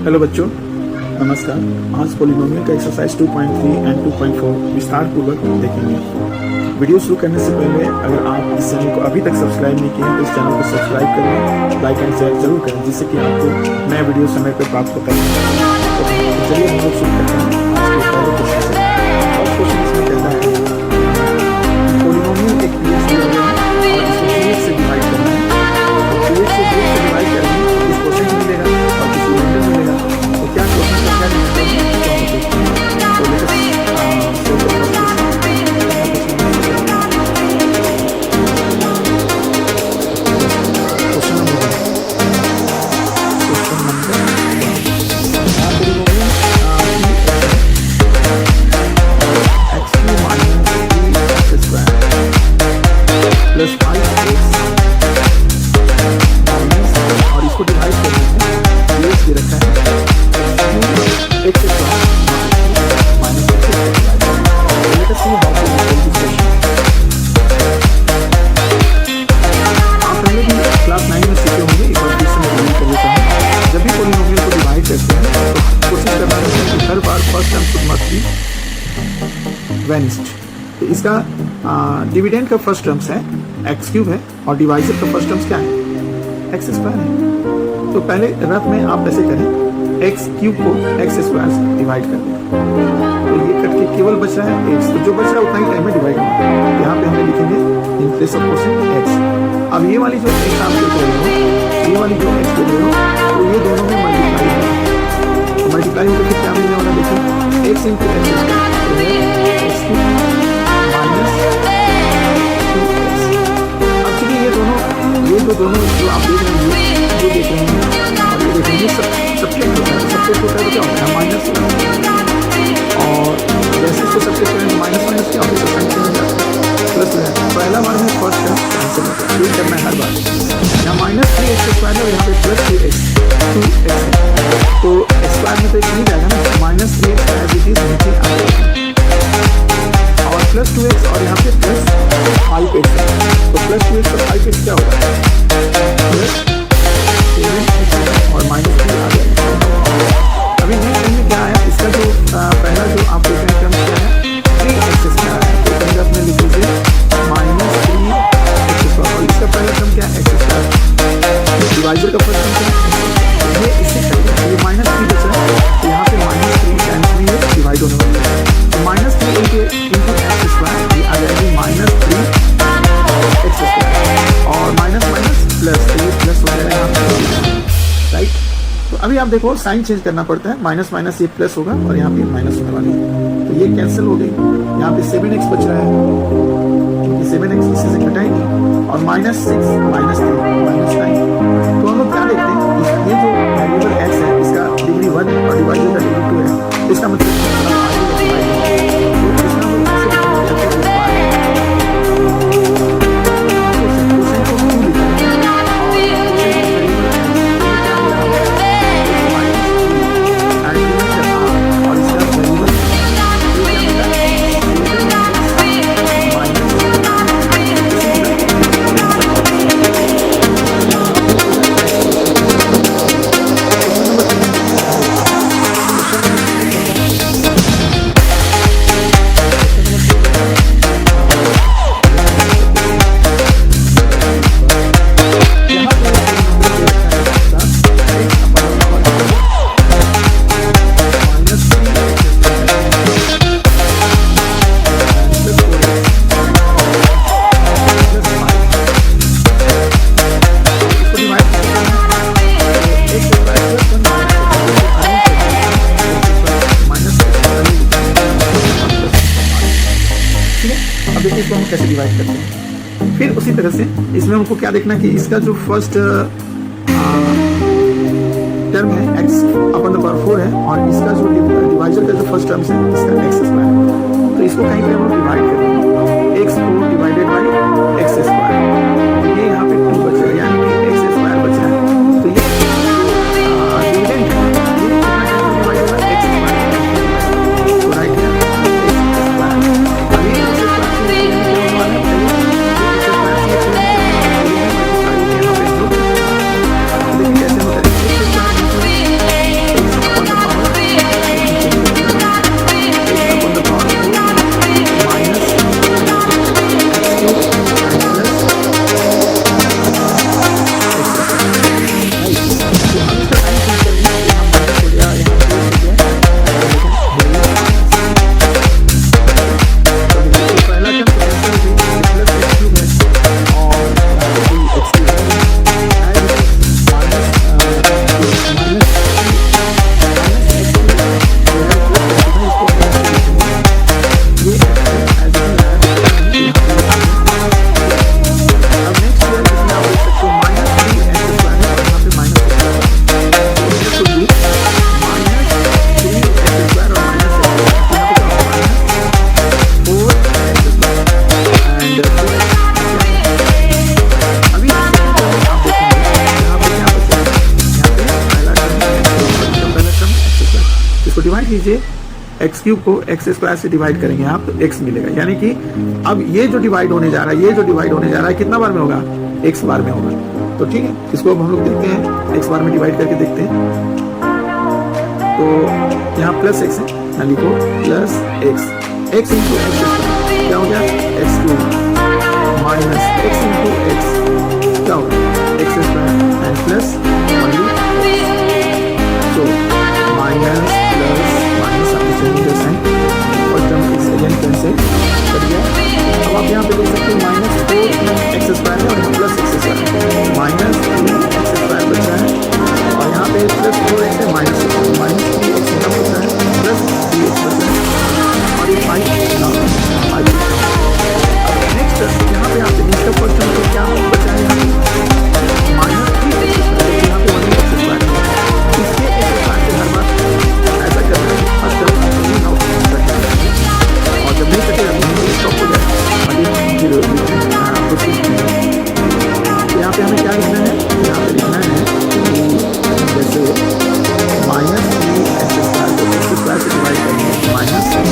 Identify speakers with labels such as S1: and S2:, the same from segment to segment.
S1: Hello बच्चों, नमस्कार। आज पॉलिनोमियल का एक्सरसाइज 2.3 एंड 2.4 विस्तार पूर्वक देखेंगे। वीडियो शुरू करने से पहले अगर आप इस चैनल को अभी तक सब्सक्राइब नहीं किए तो इस चैनल को सब्सक्राइब करें, लाइक एंड शेयर जरूर करें, जिससे कि आपको नया वीडियो समय पर प्राप्त होता है। तो चलिए हम लोग शुरू करते हैं आज के पहले क्वेश्चन से। और क्वेश्चन इसमें कहता है पॉलिनोमियल एक पीएक्स दिया गया है और इसको 2x से डिवाइड करना है। तो 2x से 2x से डिवाइड करना है, इस क्वेश्चन मिलेगा और किसी रिमाइंडर मिलेगा। तो क्या क्वेश्चन का क्या रिमाइंडर है तो हम देखते हैं। तो let us so the first तो इसका डिविडेंड का फर्स्ट टर्म्स है एक्स क्यूब है और डिवाइजर का फर्स्ट टर्म्स क्या है एक्स स्क्वायर है। तो पहले रफ में आप ऐसे करें, एक्स क्यूब को एक्स स्क्वायर से डिवाइड कर दें। तो ये कट के केवल बच रहा है एक्स, तो जो बच रहा है उतना ही टाइम में डिवाइड होगा। यहाँ पे हमें लिखेंगे in place of question x. अब ये वाली जो एक्स आप देख रहे हो, ये वाली जो एक्स देख रहे हो, तो ये दोनों में मल्टीप्लाई होगा। तो मल्टीप्लाई होकर फिर क्या मिलने वाला, देखिए एक्स इंटू एक्स तो दोनों जो आप देख रहे हैं ये देख रहे हैं और ये देख रहे हैं, सब्ट्रैक्ट होता है। सब्ट्रैक्ट होता है तो क्या होता है माइनस, और जैसे इसको सब्ट्रैक्ट करेंगे माइनस माइनस क्या होता है साइन चेंज हो जाता है, प्लस हो जाता है। पहला बार में फर्स्ट टर्म कैंसिल होता है, यही करना है हर बार। यहाँ माइनस 3x स्क्वायर है और यहाँ पे प्लस 2x है, तो स्क्वायर में तो एक नहीं जाएगा ना, minus 3x as it is नीचे आ जाएगा और प्लस 2x और यहाँ पे प्लस 5x है। तो प्लस 2x और 5x क्या होगा, प्लस 7x और माइनस 3 आ जाएगा। अभी नेक्स्ट टाइम में क्या आया, इसका जो पहला जो आप देख रहे हैं टर्म क्या है 3x स्क्वायर है, तो पहले अपने लिख लीजिए माइनस 3x स्क्वायर और इसका पहला टर्म क्या है एक्स स्क्वायर। डिवाइजर का फर्स्ट टर्म क्या है, ये इससे चलेगा, ये माइनस 3 बच रहा है, तो यहाँ पे माइनस 3 टाइम्स 3 डिवाइड होने वाला है। तो माइनस 3 इंटू एक्स स्क्वायर ये आ जाएगी माइनस 3 एक्स स्क्वायर और माइनस माइनस प्लस, तो ये प्लस हो जाएगा यहाँ पे, राइट। तो अभी आप देखो साइन चेंज करना पड़ता है, माइनस माइनस ये प्लस होगा और यहाँ पे माइनस होने वाली है, तो ये कैंसिल हो गई। यहाँ पे 7x बच रहा है क्योंकि 7x इसी से घटा ही नहीं, और माइनस 6 माइनस 3 माइनस 9। तो हम लोग क्या देखते हैं, ये जो वेरिएबल x है इसका डिग्री 1 और डिवाइजर का डिग्री 2 है, इसका मतलब इसको हम कैसे डिवाइड करते हैं। फिर उसी तरह से इसमें हमको क्या देखना कि इसका जो फर्स्ट टर्म है x अपन द पावर 4 है और इसका जो डिवाइजर का जो फर्स्ट टर्म है इसका x स्क्वायर, तो इसको कहीं पे हम डिवाइड करेंगे, x को डिवाइडेड बाय x स्क्वायर, ये यहाँ पे 2 बचा है यानी कि x स्क्वायर बचा है। तो ये डिविडेंड है, ये कितना टाइम डिवाइड होगा x स्क्वायर, तो राइट है x स्क्वायर। अभी x स्क्वायर से क्या होने वाला है, देखिए कैसे होता है, डिवाइड कीजिए एक्स क्यूब को एक्स स्क्वायर से डिवाइड करेंगे आप तो एक्स मिलेगा, यानी कि अब ये जो डिवाइड होने जा रहा है, ये जो डिवाइड होने जा रहा है कितना बार में होगा, एक्स बार में होगा। तो ठीक है, इसको अब हम लोग देखते हैं, एक्स बार में डिवाइड करके देखते हैं। तो यहाँ प्लस एक्स है, यहाँ लिखो plus x, x into x क्या हो गया, x cube minus x into x क्या होगा, x square and plus only तो माइनस प्लस माइनस आपने चेंज कर साइन और टर्म एक्स अगेन कैंसिल कर दिया। अब आप यहाँ पे देख सकते हैं माइनस 4 एक्स स्क्वायर है और यहाँ plus x square, minus 3 x square बचा है और यहाँ पे प्लस 4 एक्स है माइनस 3 एक्स यहाँ बचा है प्लस 3 एक्स बचा है और ये 5 नेक्स्ट यहाँ पे आप इसका फर्स्ट टर्म को क्या बचा है, यहाँ पे माइनस 3 एक्स स्क्वायर, यहाँ पे 1 एक्स स्क्वायर है, इसके एक्स स्क्वायर से हर बार ऐसा करना है, फर्स्ट टर्म और जब नहीं कटेगा स्टॉप हो जाए अभी जीरो यहाँ पे हमें क्या लिखना है, यहाँ पे लिखना है जैसे माइनस 3 एक्स स्क्वायर को एक्स स्क्वायर से डिवाइड करेंगे, माइनस 3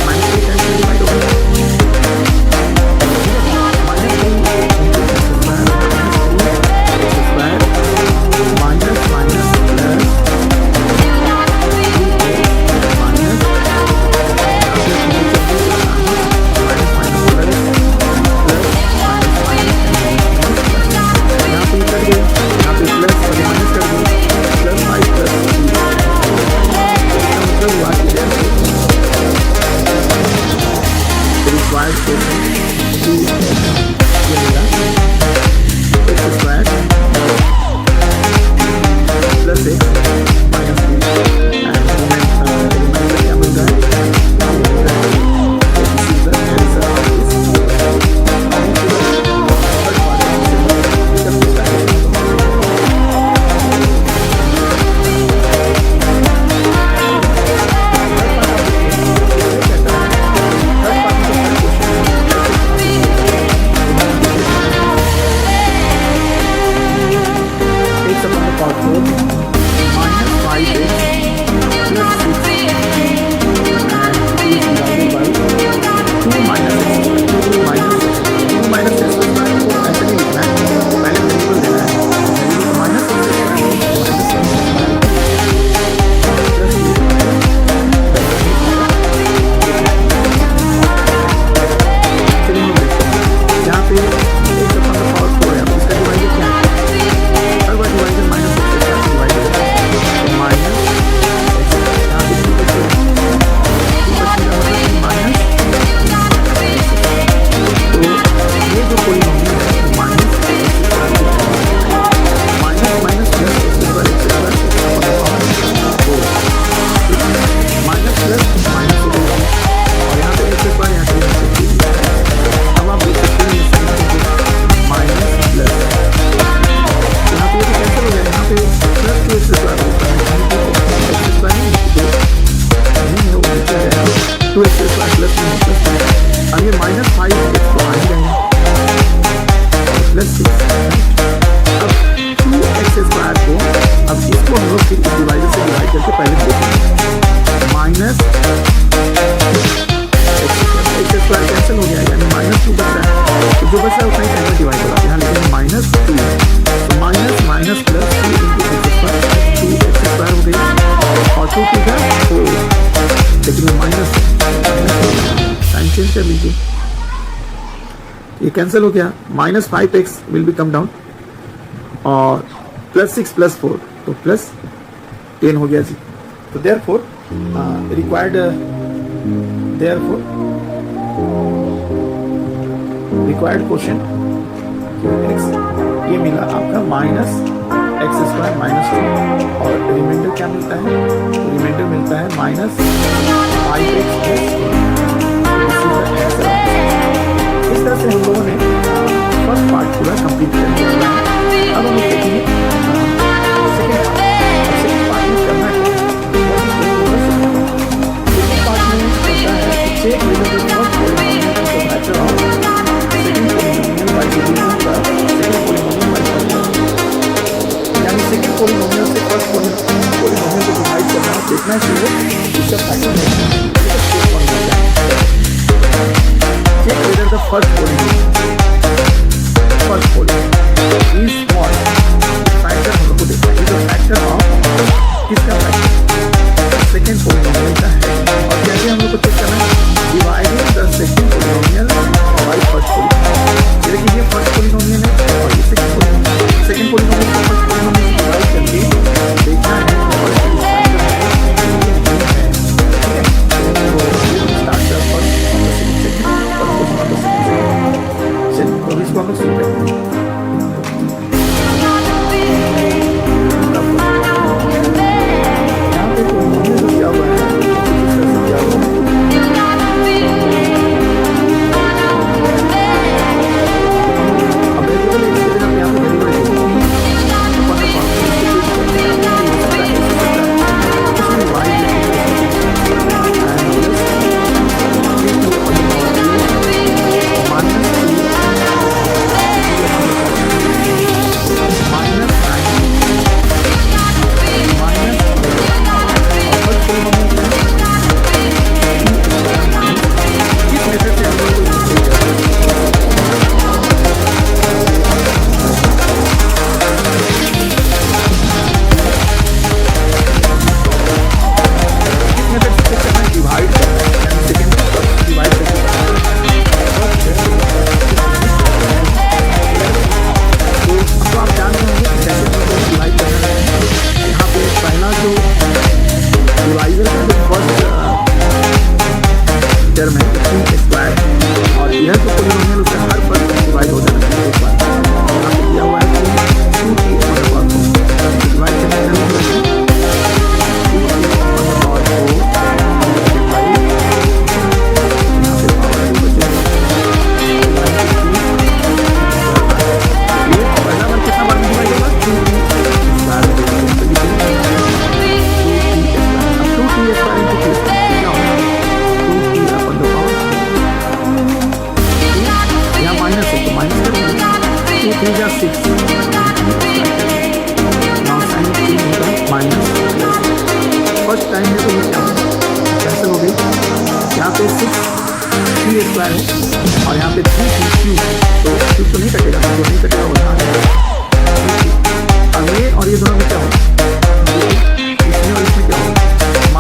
S1: टाइम्स से डिवाइड होगा कर लीजिए, ये कैंसिल हो गया, minus 5x will be come down और प्लस 6 प्लस 4 तो प्लस 10 हो गया जी। तो देयरफॉर रिक्वायर्ड क्वेश्चन ये मिला आपका माइनस एक्स स्क्वायर माइनस 2 और रिमाइंडर क्या मिलता है, रिमाइंडर मिलता है माइनस 5x प्लस। इस तरह से हम लोगों ने फर्स्ट पार्ट पूरा कंप्लीट कर दिया। अब हम देखेंगे सेकेंड पार्ट में करना है। सेकेंड पार्ट में होता है कि check whether the first polynomial is the matter of second polynomial by division the second polynomial by first, यानी सेकेंड पॉलीनोमियल से फर्स्ट पॉलीनोमियल को डिवाइड करना देखना चाहिए इसका पैटर्न है check whether the first polynomial is what factor हम लोग को देखना है, ये फैक्टर ऑफ किसका फैक्टर सेकेंड पोलिनोमियल का है। और कैसे हम लोग को चेक करना है, dividing the second polynomial by first polynomial. ये देखिए ये फर्स्ट पोलिनोमियल है और ये सेकेंड पोलिनोमियल को फर्स्ट पोलिनोमियल से डिवाइड करके देखना है और इसका फैक्टर है ठीक है। तो ये स्टार्ट द फर्स्ट सेकेंड तो इसको हम लोग सुनते हैं। यहाँ पे तो क्या हुआ है, क्या हुआ है फर्स्ट टाइम है तो ये क्या होगा कैंसिल हो गई। यहाँ पे 6 3 है और यहाँ पे 3 क्यूब, तो क्यूब तो नहीं कटेगा, जो नहीं कटेगा वो यहाँ अब ये और ये दोनों में क्या होगा, इसमें और इसमें क्या होगा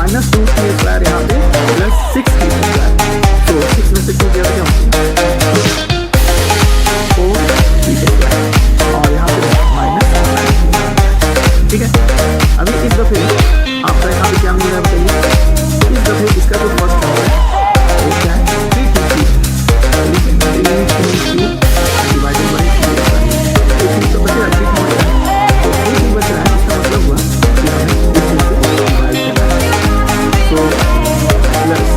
S1: -2 3 यहाँ पे प्लस 6 3 तो 6 में से 2 क्या होगा 4 3 और यहाँ पे माइनस ठीक है। अभी इस दफे आपका यहाँ पे क्या मिल रहा है बताइए, इस दफे इसका जो फर्स्ट नंबर है वो क्या है 3 डिवाइडेड बाई 3 तो बचेगा 3 बच रहा है, तो 3 बच रहा है, इसका मतलब हुआ कि हमें इस चीज से डिवाइड करना है तो प्लस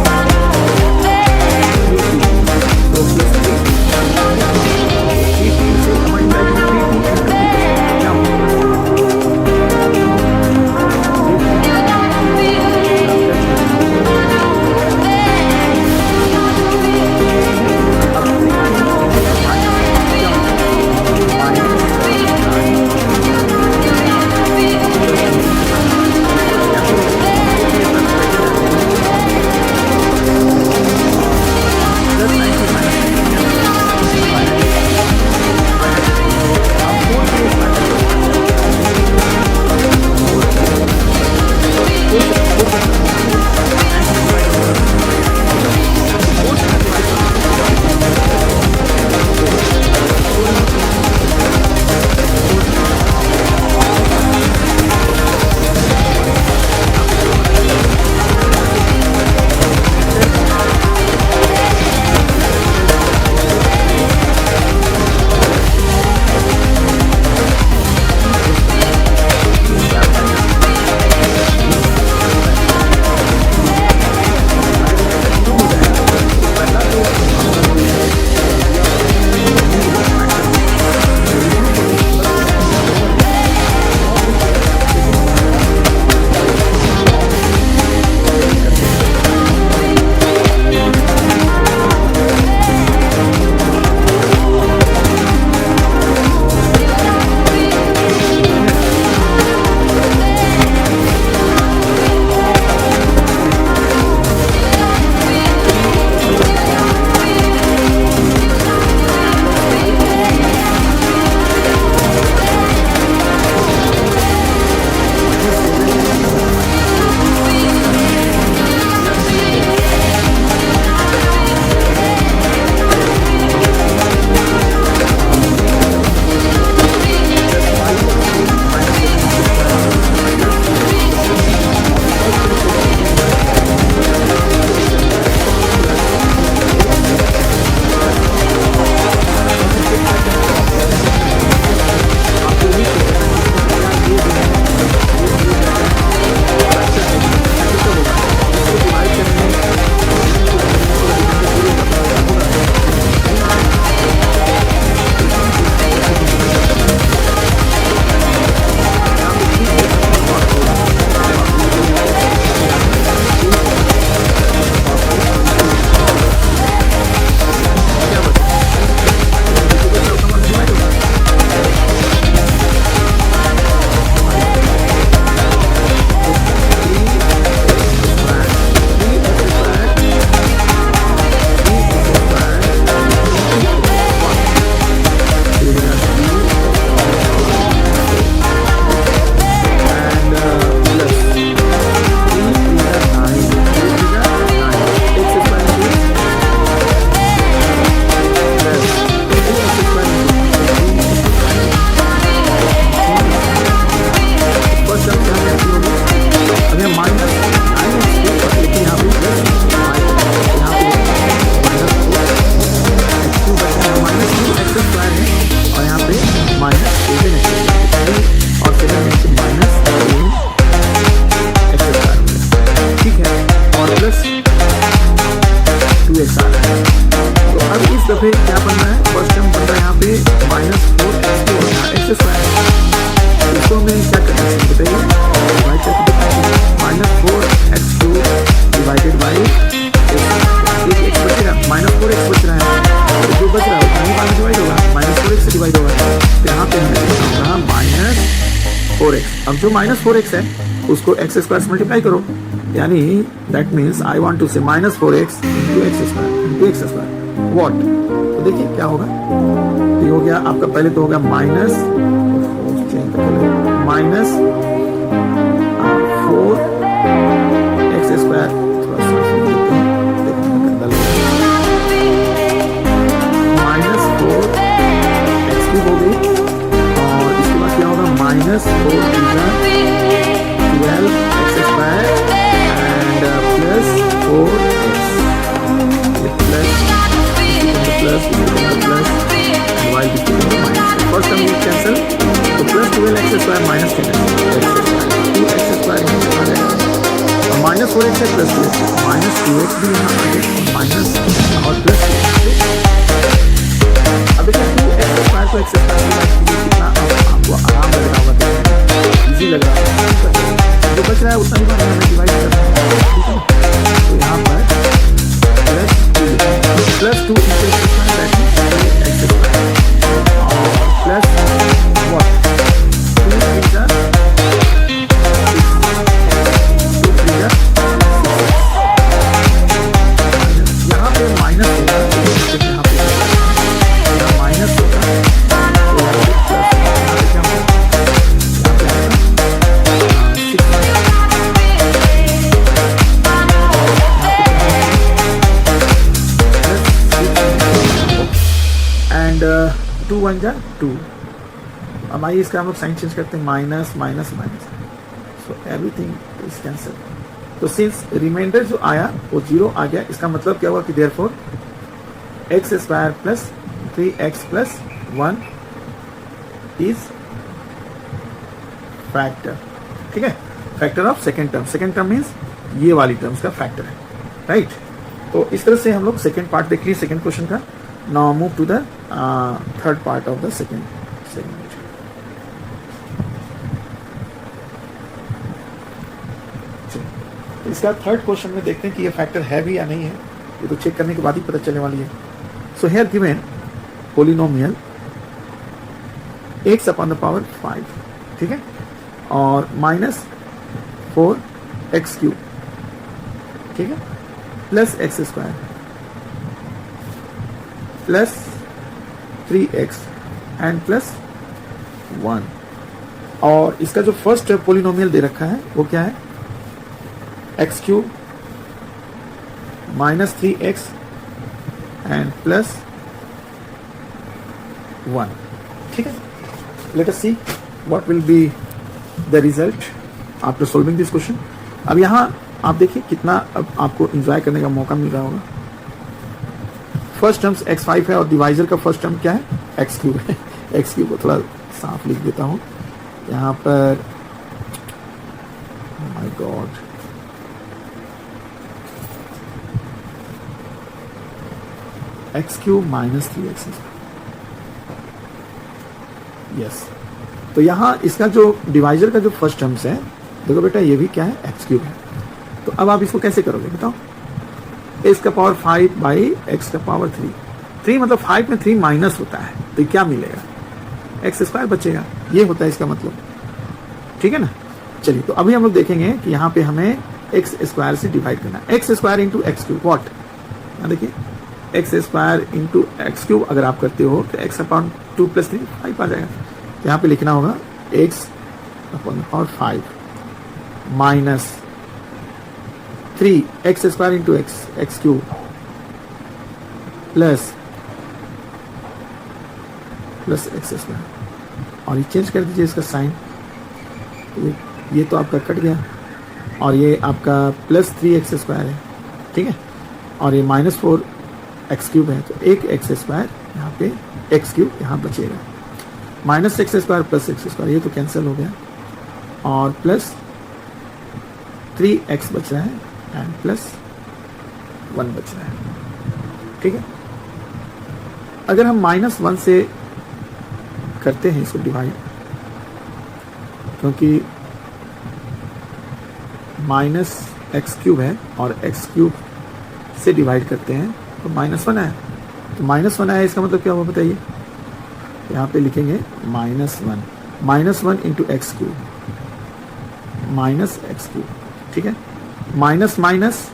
S1: पे क्या बन रहा है, फर्स्ट टर्म बन रहा है यहाँ पे -4x हो रहा है एक्स स्क्वायर। इसको हमें क्या करना है बताइए, डिवाइड करके -4x³ डिवाइडेड बाई एक एक्स बचेगा, -4x बच रहा है, जो बच रहा है वो कहीं बार डिवाइड होगा, -4x से डिवाइड होगा। तो यहाँ पे हमें लिखना होगा -4x। अब जो -4x है उसको x स्क्वायर से मल्टीप्लाई करो, यानी that means I want to say -4x into X square what. तो देखिए क्या होगा, तो ये हो गया आपका, पहले तो होगा -4x स्क्वायर, थोड़ा सा -4x³ हो गई, और इसके बाद क्या होगा -4 12x square and plus 4x plus divide first term cancel, तो plus 12x square minus 10x square और -4x है प्लस -2x भी यहाँ आ गया माइनस और प्लस। अब देखिए 2x स्क्वायर को x स्क्वायर कितना आपको आराम लग रहा होगा, इजी लग रहा है, जो बच रहा है उतना ही हमें डिवाइड करना है, ठीक है। तो यहाँ पर प्लस 2 इंटू एक्स स्क्वायर और प्लस व्हाट 2 इंटू यहाँ पे माइनस होगा, यहाँ पे माइनस होगा, एंड 2 1 जा 2। अब आइए इसका हम लोग साइन चेंज करते हैं, minus minus minus, so everything is cancel. तो सिंस रिमाइंडर जो आया वो 0 आ गया, इसका मतलब क्या हुआ कि therefore x square plus 3x plus 1 is factor, ठीक है, factor of second term. Second term means ये वाली टर्म्स का फैक्टर है, राइट। तो इस तरह से हम लोग सेकेंड पार्ट देख लिए सेकेंड क्वेश्चन का। Now move to the third part of the second segment. इसका थर्ड क्वेश्चन में देखते हैं कि ये फैक्टर है भी या नहीं है, ये तो चेक करने के बाद ही पता चलने वाली है। So here given polynomial x upon the power 5, ठीक है, और -4x³, ठीक है, plus x square plus 3x and plus 1। और इसका जो फर्स्ट पोलिनोमियल दे रखा है वो क्या है, x³ -3x एंड प्लस 1, ठीक है। Late us see what will be the result after solving this question. अब यहाँ आप देखिए कितना अब आपको एंजॉय करने का मौका मिल रहा होगा। फर्स्ट टर्म्स x5 है और डिवाइजर का फर्स्ट टर्म क्या है, x³ है। x³ को थोड़ा साफ लिख देता हूँ यहाँ पर, my God, x³ -3x, yes. तो यहाँ इसका जो डिवाइजर का जो फर्स्ट टर्म्स है, देखो बेटा ये भी क्या है, x³ है। तो अब आप इसको कैसे करोगे बताओ, x का पावर 5 बाई x का पावर 3, 3 मतलब 5 में 3 माइनस होता है, तो क्या मिलेगा, एक्स स्क्वायर बचेगा, ये होता है इसका मतलब, ठीक है ना। चलिए तो अभी हम लोग देखेंगे कि यहाँ पे हमें एक्स स्क्वायर से डिवाइड करना है, x square into x³ what, यहाँ देखिए एक्स स्क्वायर इंटू x³ अगर आप करते हो तो x अपॉन 2 + 3 5 आ जाएगा। तो यहाँ पे लिखना होगा x upon power 5 minus 3x square into x³ plus x square, और ये चेंज कर दीजिए इसका साइन, ये तो आपका कट गया और ये आपका प्लस 3x स्क्वायर है, ठीक है, और ये -4x³ है, तो एक x स्क्वायर यहाँ पे x³ यहाँ बचेगा, -x square plus x square ये तो कैंसिल हो गया, और प्लस 3x बच रहा है एंड प्लस 1 बच रहा है, ठीक है। अगर हम -1 से करते हैं इसको डिवाइड, क्योंकि -x³ है और x³ से डिवाइड करते हैं तो -1 है, तो -1 आया, इसका मतलब क्या हुआ बताइए। यहाँ पे लिखेंगे -1 इंटू x³ -x³, ठीक है, माइनस माइनस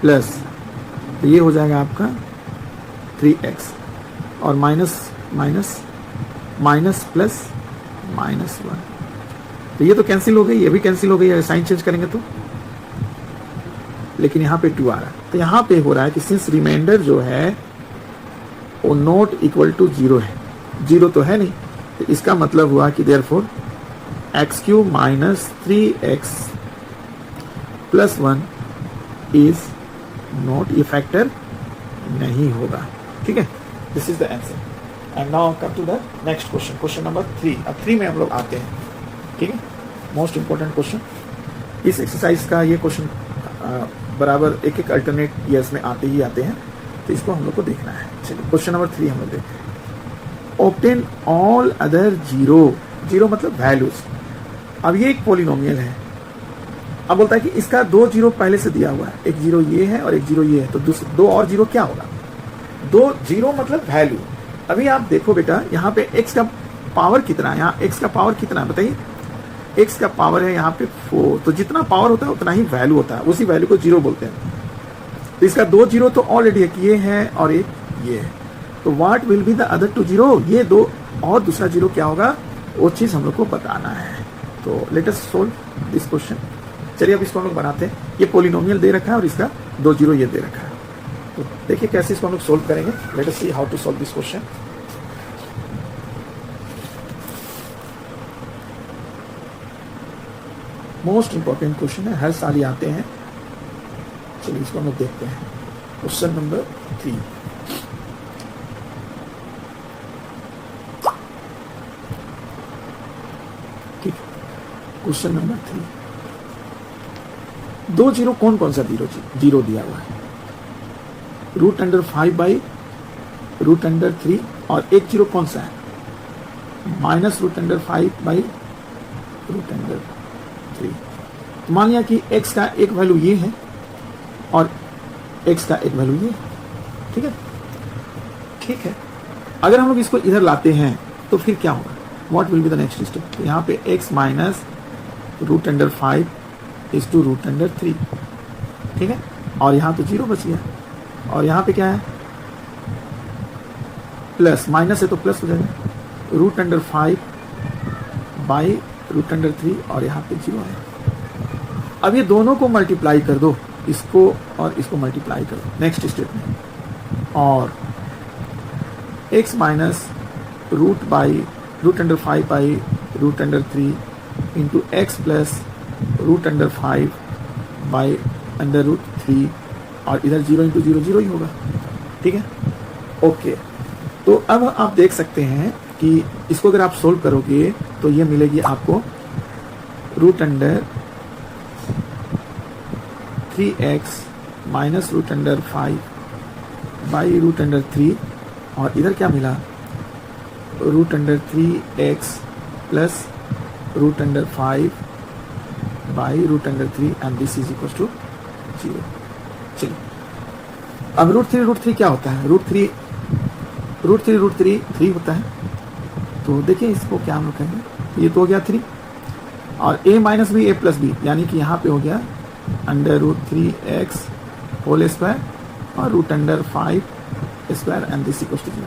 S1: प्लस, तो ये हो जाएगा आपका 3x, और माइनस माइनस माइनस प्लस -1, तो ये तो कैंसिल हो गई, ये भी कैंसिल हो गई अगर साइन चेंज करेंगे तो, लेकिन यहाँ पे 2 आ रहा है, तो यहाँ पे हो रहा है कि सिंस रिमाइंडर जो है वो नॉट इक्वल टू 0 है, 0 तो है नहीं, तो इसका मतलब हुआ कि therefore x³ minus 3x plus 1 is not, ये फैक्टर नहीं होगा, ठीक है। This is the answer. And now come to the next question, question number 3। अब 3 में हम लोग आते हैं, ठीक है, मोस्ट इंपॉर्टेंट क्वेश्चन। इस एक्सरसाइज का ये क्वेश्चन बराबर एक एक अल्टरनेट ईयर्स में आते ही आते हैं, तो इसको हम लोग को देखना है। चलिए क्वेश्चन नंबर 3 हम लोग देखते हैं। ऑब्टेन ऑल अदर जीरो मतलब वैल्यूज। अब ये एक पॉलिनोमियल है, अब बोलता है कि इसका 2 जीरो पहले से दिया हुआ है, एक जीरो ये है और एक जीरो ये है, तो 2 और जीरो क्या होगा, 2 जीरो मतलब वैल्यू। अभी आप देखो बेटा, यहाँ पे x का पावर कितना है, यहाँ x का पावर कितना है बताइए, x का पावर है यहाँ पे 4, तो जितना पावर होता है उतना ही वैल्यू होता है, उसी वैल्यू को जीरो बोलते हैं। तो इसका 2 जीरो तो ऑलरेडी एक ये है और एक ये है, तो what will be the other 2 zero, ये 2 और दूसरा जीरो क्या होगा, वो चीज हम लोग को बताना है। तो let us solve this question. चलिए अब इसको हम लोग बनाते हैं। ये पॉलिनोमियल दे रखा है और इसका 2 जीरो ये दे रखा है, तो देखिए कैसे इसको हम लोग सोल्व करेंगे। Let us see how to solve this question. Most important question है, हर साल ही आते हैं। चलिए इसको हम लोग देखते हैं। Question number 3। ठीक, क्वेश्चन नंबर 3। 2 जीरो कौन सा जीरो दिया हुआ है, √5 बाई √3, और एक जीरो कौन सा है, -√5 बाई √3। मान लिया कि x का एक वैल्यू ये है और x का एक वैल्यू ये, ठीक है, ठीक है। अगर हम लोग इसको इधर लाते हैं तो फिर क्या होगा, what will be the next step. यहाँ पे x माइनस √5 इज टू √3, ठीक है, और यहाँ तो जीरो बच गया, और यहाँ पे क्या है, प्लस, माइनस है तो प्लस हो जाएगा, √5 बाई √3, और यहाँ पे जीरो है। अब ये दोनों को मल्टीप्लाई कर दो, इसको और इसको मल्टीप्लाई कर दो नेक्स्ट स्टेप में, और x minus √5 by √3 into x plus √5 by √3, और इधर 0 इंटू 0 0 ही होगा, ठीक है, ओके। तो अब आप देख सकते हैं कि इसको अगर आप सोल्व करोगे तो ये मिलेगी आपको √3x माइनस √5 बाई √3, और इधर क्या मिला, √3x plus √5 by √3, and this is equal to 0। चलिए अब √3 क्या होता है, √3 3 होता है, तो देखिए इसको क्या हम लोग कहेंगे, ये तो हो गया 3, और a minus B a plus B, यानी कि यहाँ पे हो गया √3x होल स्क्वायर और √5 square, and this equal to 0।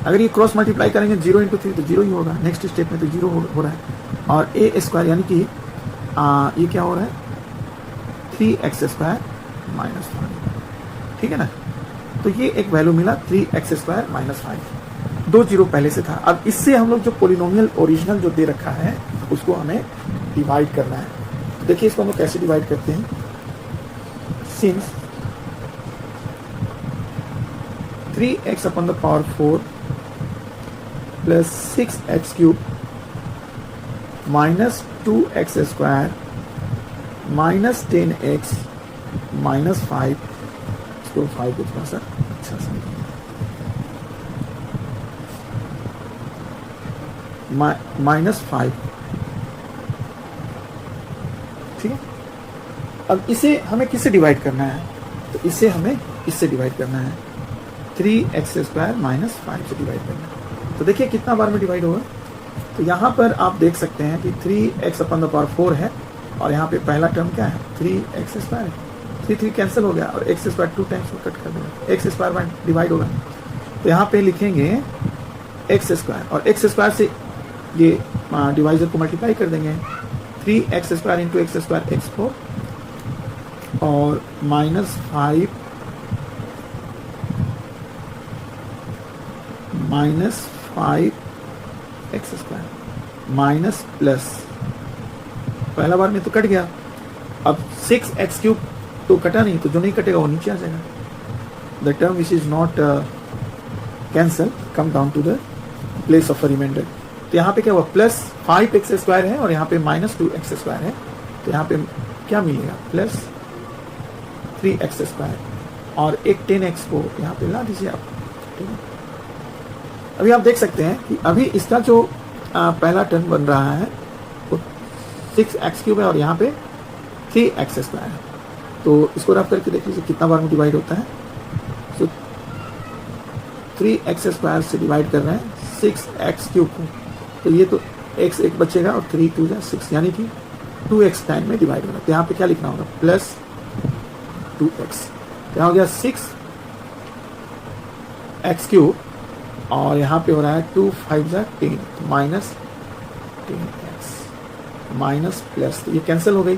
S1: अगर ये क्रॉस मल्टीप्लाई करेंगे 0 इंटू 3 तो 0 ही होगा, नेक्स्ट स्टेप में तो 0 हो रहा है, और a स्क्वायर यानी कि ये क्या हो रहा है, 3x स्क्वायर माइनस 5, ठीक है ना। तो ये एक वैल्यू मिला 3x स्क्वायर माइनस 5, 2 जीरो पहले से था। अब इससे हम लोग जो पोलिनोमियल ओरिजिनल जो दे रखा है उसको हमें डिवाइड करना है। तो देखिए इसको हम लोग कैसे डिवाइड करते हैं, since 3x upon the power 4 plus 6x³ minus 2x square minus 10x minus 5, इसको 5 को थोड़ा सा अच्छा समझिए, -5, ठीक है। अब इसे हमें किससे डिवाइड करना है, तो इसे हमें इससे डिवाइड करना है, 3x² - 5 से डिवाइड करना है। तो देखिए कितना बार में डिवाइड होगा। तो यहाँ पर आप देख सकते हैं कि 3x/4 है, और यहाँ पे पहला टर्म क्या है, 3x² है। 3 कैंसिल हो गया, और x² 2 टाइम्स को कट कर देगा, x² में डिवाइड होगा। तो यहाँ पे लिखेंगे x², और x² से ये डिवाइजर को मल्टीप्लाई कर देंगे, 3x² × x² x4, और -5 x² माइनस प्लस, पहला बार में तो कट गया, अब 6x³ तो कटा नहीं, तो जो नहीं कटेगा वो नीचे आ जाएगा। The term which is not cancel come down to the place of reminder. तो यहाँ पे क्या हुआ, प्लस 5x² है, और यहाँ पे -2x² है, तो यहाँ पे क्या मिलेगा, प्लस 3x², और एक 10x को यहाँ पे ला दीजिए आप, ठीक है। अभी आप देख सकते हैं कि अभी इसका जो पहला टर्म बन रहा है वो 6x³ है, और यहाँ पे 3x² है। तो इसको रफ करके देख लीजिए कितना बार में डिवाइड होता है। तो 3x² से डिवाइड कर रहे हैं 6x³ को, तो ये तो x एक बचेगा, और 3 2 6, यानी कि 2x टाइम में डिवाइड होगा। तो यहाँ पे क्या लिखना होगा, प्लस 2x, क्या हो गया 6x³, और यहाँ पे हो रहा है 2 5 10, माइनस 10x माइनस प्लस, तो ये कैंसिल हो गई,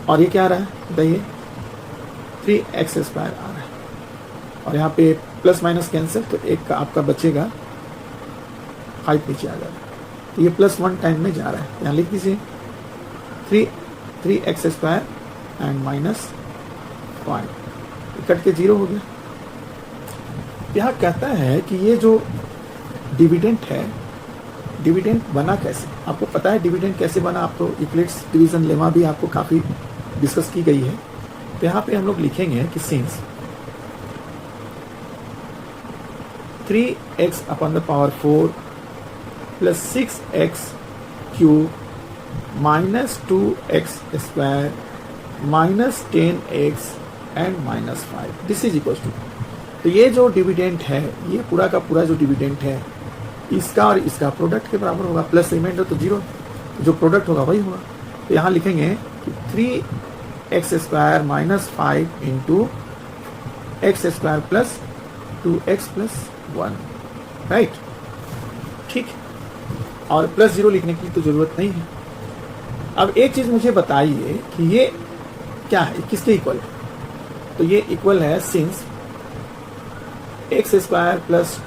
S1: और ये क्या आ रहा है बताइए, 3x² आ रहा है, और यहाँ पे प्लस माइनस कैंसिल, तो एक का आपका बचेगा 5 नीचे आ जाएगा। तो ये +1 टाइम में जा रहा है, यहाँ लिख दीजिए 3x² एंड -5, कट के 0 हो गया। यहाँ कहता है कि ये जो डिविडेंड है, डिविडेंड बना कैसे, आपको पता है डिविडेंड कैसे बना, आप तो यूक्लिड्स डिवीजन लेमा भी आपको काफ़ी डिस्कस की गई है। तो यहाँ पे हम लोग लिखेंगे कि since 3x/4 + 6x³ -2x² -10x and -5, this is equal to, तो ये जो डिविडेंड है, ये पूरा का पूरा जो डिविडेंड है, इसका और इसका प्रोडक्ट के बराबर होगा, प्लस रिमाइंडर तो 0, जो प्रोडक्ट होगा वही होगा। तो यहाँ लिखेंगे कि 3x² - 5 × x² + 2x + 1, राइट, ठीक। और +0 लिखने की तो जरूरत नहीं है। अब एक चीज मुझे बताइए कि ये क्या है, किसके इक्वल है, तो ये इक्वल है सिंस x² +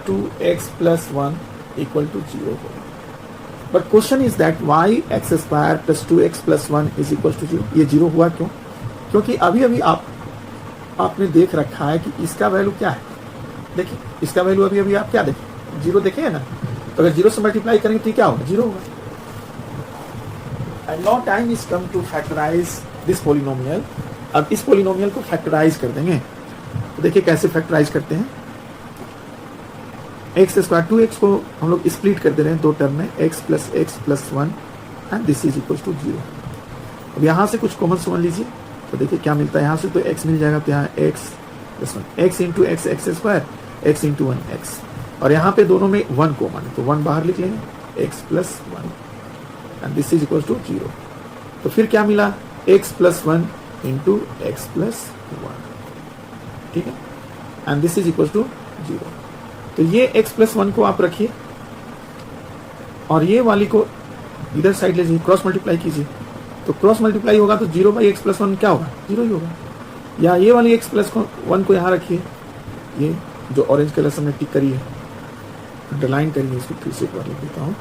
S1: 2x + 1 = 0 होगा। But question is that why x² + 2x + 1 = 0, ये 0 हुआ क्यों, क्योंकि अभी अभी आपने देख रखा है कि इसका वैल्यू क्या है, देखिए इसका वैल्यू अभी अभी आप क्या देखें, 0 देखे है ना, तो अगर 0 से मल्टीप्लाई करेंगे तो क्या होगा, 0 होगा। And now time is come to factorize this polynomial. अब इस पोलिनोमियल को फैक्टराइज कर देंगे, तो देखिए कैसे फैक्टराइज करते हैं। x² 2x को हम लोग स्प्लिट कर दे रहे हैं दो टर्म में, x + x + 1 and this is equal to 0। अब यहाँ से कुछ कॉमन समझ लीजिए, तो देखिए क्या मिलता है, यहाँ से तो x मिल जाएगा, तो यहाँ x + 1 x × x x², x × 1 x, और यहाँ पे दोनों में 1 कॉमन है, तो 1 बाहर लिख लेंगे, x + 1 and this is equal to 0। तो फिर क्या मिला, x + 1 × x + 1, ठीक है, and this is equal to 0। तो ये x + 1 को आप रखिए, और ये वाली को इधर साइड ले जाइए, क्रॉस मल्टीप्लाई कीजिए, तो क्रॉस मल्टीप्लाई होगा तो 0/x + 1 क्या होगा, 0 ही होगा। या ये वाली x + 1 को यहाँ रखिए, ये जो ऑरेंज कलर से हमने टिक करी है, अंडरलाइन करिए, इसको फिर से एक बार लिख देता हूँ,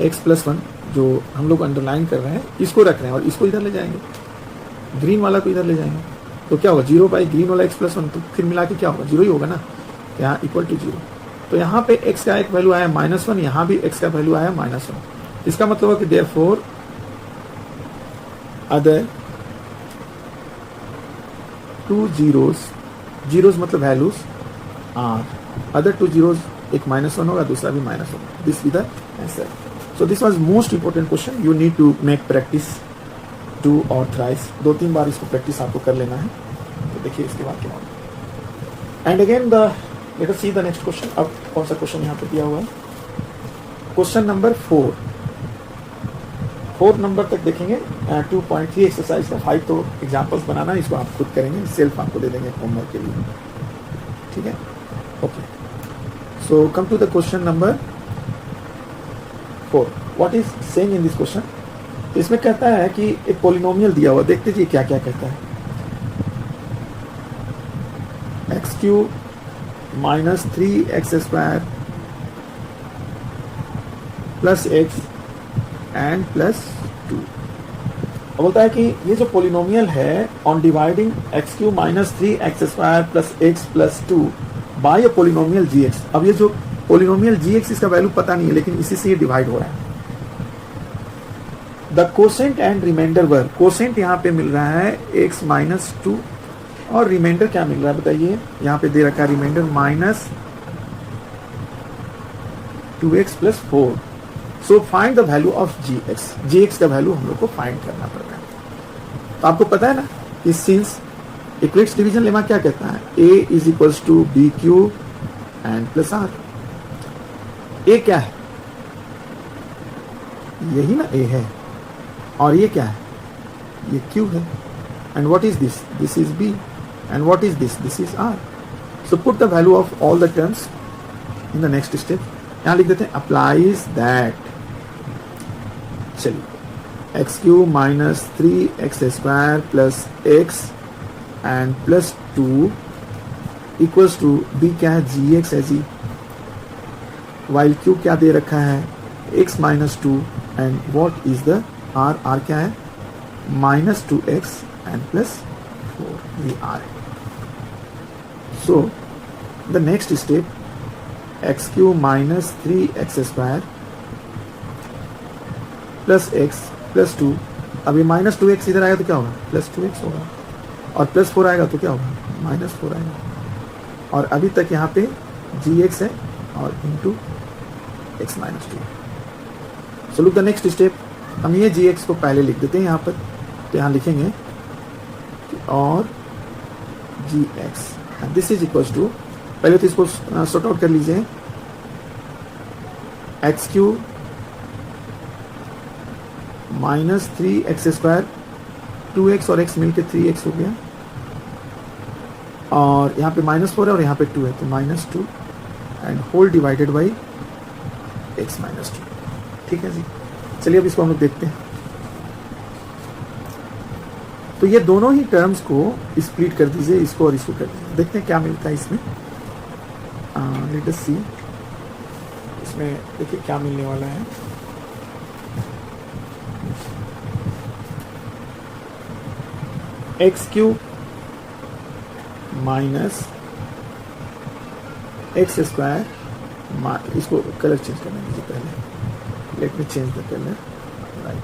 S1: x + 1 जो हम लोग अंडरलाइन कर रहे हैं, इसको रख रहे हैं, और इसको इधर ले जाएंगे, ग्रीन वाला को इधर ले जाएंगे, तो क्या होगा, 0 ग्रीन वाला x + 1, तो फिर मिला के क्या होगा, 0 ही होगा ना, यहाँ इक्वल टू 0। तो यहाँ पे x का एक वैल्यू आया -1, यहाँ भी x का वैल्यू आया -1, इसका मतलब है कि देयरफॉर अदर 2 zeros मतलब values are other two zeros, एक -1 होगा, दूसरा भी -1 होगा. This be the answer. So this was most important question. You need to make practice 2 और थ्राइस. 2-3 बार इसको प्रैक्टिस आपको कर लेना है. तो देखिए इसके बाद क्या होगा. And again let us see the next question. अब कौन सा क्वेश्चन यहाँ पे दिया हुआ है? क्वेश्चन नंबर 4 नंबर तक देखेंगे. 2.3 एक्सरसाइज का 5 तो एग्जाम्पल्स बनाना, इसको आप खुद करेंगे, सेल्फ आपको दे देंगे होमवर्क के लिए. ठीक है, okay. So come to the question number 4. What is saying in this question? इसमें कहता है कि एक पॉलिनोमियल दिया हुआ, देखते जी क्या क्या कहता है. x³ minus 3x² plus x and plus 2. बोलता है कि ये जो पोलिनोमियल है on dividing x³ minus 3x² plus x plus 2 by a polynomial gx. अब ये जो पोलिनोमियल gx इसका वैल्यू पता नहीं है, लेकिन इसी से ये डिवाइड हो रहा है. The quotient and reminder were. Quotient यहाँ पे मिल रहा है x माइनस 2 और रिमाइंडर क्या मिल रहा है बताइए. यहाँ पे दे रखा है reminder minus 2x plus 4. So find the value of gx. gx का वैल्यू हम लोग को फाइंड करना पड़ता है. तो आपको पता है ना कि सिंस इक्विलेटरल डिवीजन लेमा क्या कहता है, a is equals to B Q and plus R. a क्या है? यही ना a है. और ये क्या है? ये q है. And what is this? This is b. And what is this? This is r. So put the value of all the terms in the next step. यहां लिख देते हैं अप्लाइज दैट. चलिए x³ minus 3x² plus x and plus 2 equals to b क्या है? gx है जी. While q क्या दे रखा है? x minus 2 and what is the r? r क्या है? Minus 2x and plus 4. ये r है. So the next step x³ minus 3x² plus x plus 2. अभी माइनस 2x इधर आएगा तो क्या होगा? प्लस 2x होगा. और प्लस 4 आएगा तो क्या होगा? माइनस 4 आएगा. और अभी तक यहाँ पे gx है और into x minus 2. So look the next step. हम ये gx को पहले लिख देते हैं यहाँ पर. तो यहाँ लिखेंगे और gx this is equals to, पहले तो इसको सॉर्ट आउट कर लीजिए. x³ माइनस 3x², 2x और x मिलके 3x हो गया. और यहाँ पे -4 है और यहाँ पे 2 है, तो -2 and whole divided by x minus 2. ठीक है जी. चलिए अब इसको हम लोग देखते हैं. तो ये दोनों ही टर्म्स को स्प्लिट कर दीजिए, इसको और इसको कर दीजिए. देखते हैं क्या मिलता है इसमें. लेट अस सी. इसमें देखिए क्या मिलने वाला है. x³ माइनस x², इसको कलर चेंज करने दीजिए पहले. Let me change the colour. Right.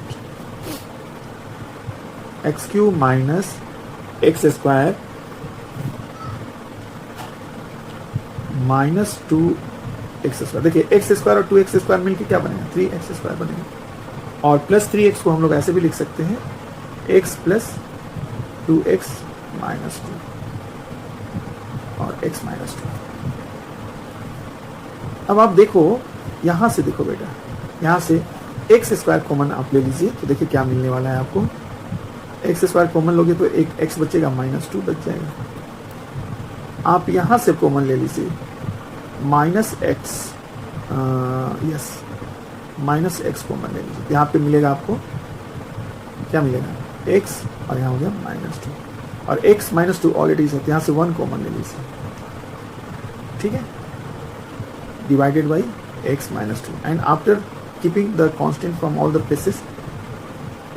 S1: x³ minus x² minus 2x². देखिए x² और 2x² मिलके क्या बनेगा? 3x² बनेगा. और प्लस 3x को हम लोग ऐसे भी लिख सकते हैं, x प्लस 2x माइनस 2 और x माइनस 2. अब आप देखो, यहां से देखो बेटा, यहां से x² कॉमन आप ले लीजिए. तो देखिए क्या मिलने वाला है आपको. x² कॉमन लोगे तो एक x बचेगा, -2 बच जाएगा. आप यहां से कॉमन ले लीजिए, -x, यस, -x कॉमन ले लीजिए. यहाँ पे मिलेगा आपको क्या मिलेगा? x और यहाँ हो गया -2. और x -2 ऑलरेडी है, यहाँ से 1 कॉमन ले लीजिए. ठीक है. Divided by x -2 and after keeping the constant from all the places,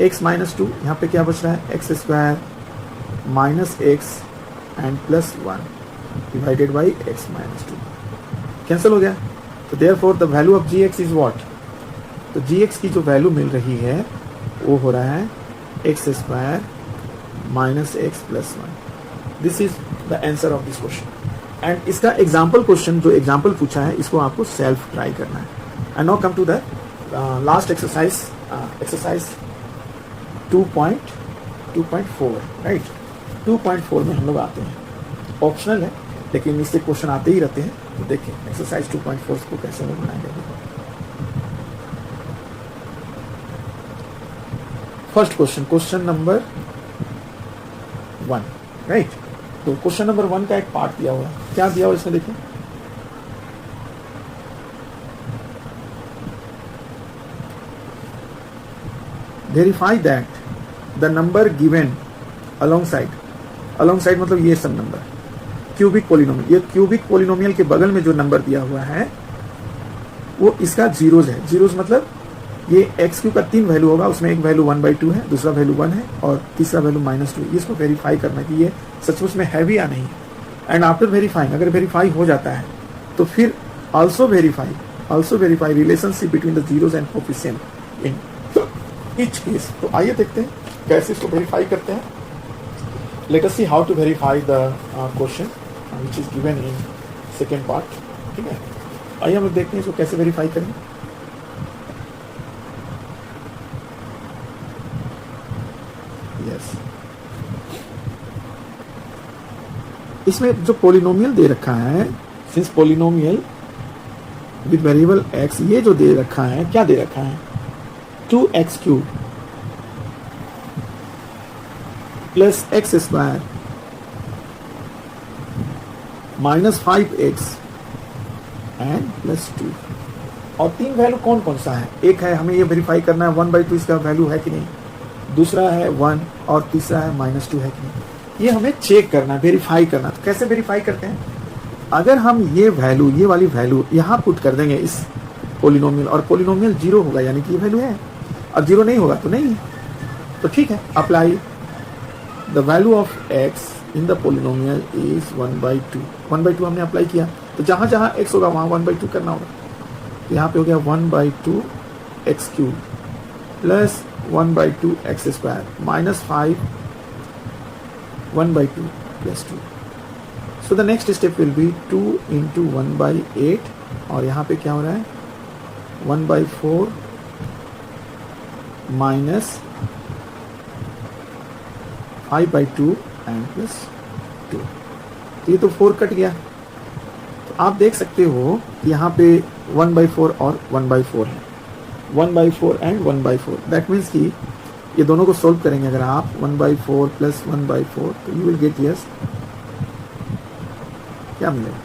S1: x -2 यहाँ पे क्या बच रहा है? x² minus x and plus 1 divided by x -2. Cancel हो गया. तो therefore the value of gx is what? तो gx की जो वैल्यू मिल रही है वो हो रहा है x² minus x plus 1. This is the answer of this question. And इसका एग्जाम्पल क्वेश्चन जो एग्जाम्पल पूछा है इसको आपको सेल्फ ट्राई करना है. And now come to the last exercise, exercise 2.4, right. 2.4 में हम लोग आते हैं. ऑप्शनल है लेकिन इससे क्वेश्चन आते ही रहते हैं. तो देखिए एक्सरसाइज 2.4 को कैसे हम बनाएंगे. First question, question number 1, right. तो क्वेश्चन नंबर 1 का एक पार्ट दिया हुआ है. क्या दिया हुआ इसमें देखिए. Verify that the number given alongside मतलब ये सब नंबर क्यूबिक पोलिनोमियल, ये क्यूबिक पोलिनोमियल के बगल में जो नंबर दिया हुआ है वो इसका जीरोज है. जीरोज मतलब ये एक्स क्यू का 3 वैल्यू होगा, उसमें एक वैल्यू 1/2 है, दूसरा वैल्यू 1 है और तीसरा वैल्यू -2. इसको वेरीफाई करना कि ये सचमुच में है भी या नहीं. एंड आफ्टर वेरीफाइंग, अगर वेरीफाई हो जाता है तो फिर also verify relationship between the zeros and coefficient in each case. तो आइए देखते हैं कैसे इसको वेरीफाई करते हैं. Let us see how to verify the question which is given in second part. ठीक है, आइए हम लोग देखते हैं इसको कैसे वेरीफाई करें. यस, इसमें जो पोलिनोमियल दे रखा है, since polynomial with variable x, ये जो दे रखा है, क्या दे रखा है, 2x³ plus x² -5x and +2. और 3 वैल्यू कौन कौन सा है. एक है हमें ये वेरीफाई करना है 1/2 इसका वैल्यू है कि नहीं, दूसरा है 1 और तीसरा है -2 है कि नहीं. ये हमें चेक करना है, वेरीफाई करना. तो कैसे वेरीफाई करते हैं, अगर हम ये वैल्यू, ये वाली वैल्यू यहाँ पुट कर देंगे इस पोलिनोमियल, और पोलिनोमियल 0 होगा यानी कि ये वैल्यू है, और 0 नहीं होगा तो नहीं है. तो ठीक है, apply the value of x in the polynomial is 1/2. 1/2 हमने अप्लाई किया, तो जहाँ जहाँ x होगा वहाँ 1/2 करना होगा. तो यहाँ पे हो गया 1/2 x³ plus 1/2 x² -5 1/2 +2. So the next step will be 2 into 1/8, और यहाँ पे क्या हो रहा है 1/4 minus 5/2 and +2. तो ये तो 4 कट गया. तो आप देख सकते हो यहाँ पे 1/4 और 1/4 है, 1/4 and 1/4. दैट मीन्स कि ये दोनों को सोल्व करेंगे अगर आप 1/4 प्लस 1/4, तो यू विल गेट यस, क्या मिलेगा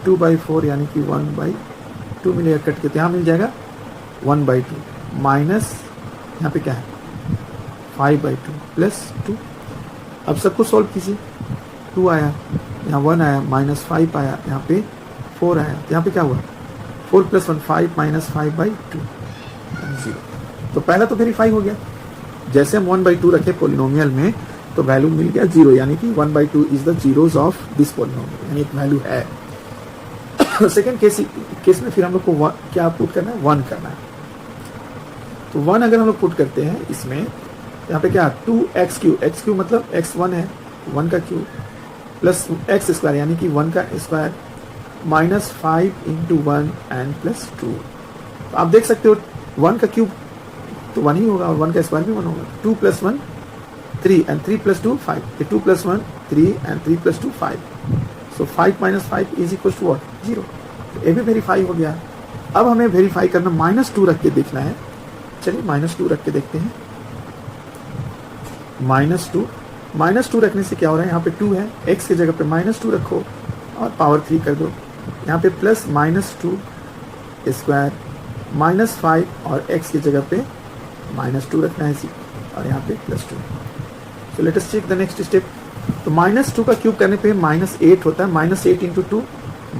S1: 2/4 यानी कि 1/2 मिलेगा कट के. तो यहाँ मिल जाएगा 1/2 माइनस यहाँ पे क्या है 5/2 +2. अब सबको सोल्व कीजिए. 2 आया, यहाँ 1 आया, -5 आया, यहाँ पे 4 आया. तो यहाँ पे क्या हुआ 4 + 1 5 -5/2 0. तो पहला तो वेरीफाई हो गया. जैसे हम 1/2 रखे पोलिनोमियल में तो वैल्यू मिल गया 0, यानी कि 1/2 is the zeros of this polynomial, यानी एक वैल्यू है. सेकेंड केस में फिर हम लोग को क्या पुट करना है 1 करना है. तो 1 अगर हम लोग पुट करते हैं इसमें, यहाँ पे क्या 2x³ x³ मतलब x1 है 1 का क्यूब प्लस x² यानी कि 1 का स्क्वायर -5 × 1 एंड +2. तो आप देख सकते हो 1 का क्यूब तो 1 ही होगा और 1 का स्क्वायर भी 1 होगा. 2 + 1 3 and 3 + 2 5. 2 + 1 3 and 3 + 2 5. So 5 - 5 is equal to what 0. तो ये भी वेरीफाई हो गया. अब हमें वेरीफाई करना -2 रख के देखना है. चलिए -2 रख के देखते हैं. -2 रखने से क्या हो रहा है, यहाँ पे 2 है, x की जगह पे -2 रखो और पावर 3 कर दो. यहाँ पे प्लस -2 स्क्वायर -5 और x की जगह पे -2 रखना है और यहाँ पे +2. So let us check the next step. तो -2 का क्यूब करने पे -8 होता है. -8 × 2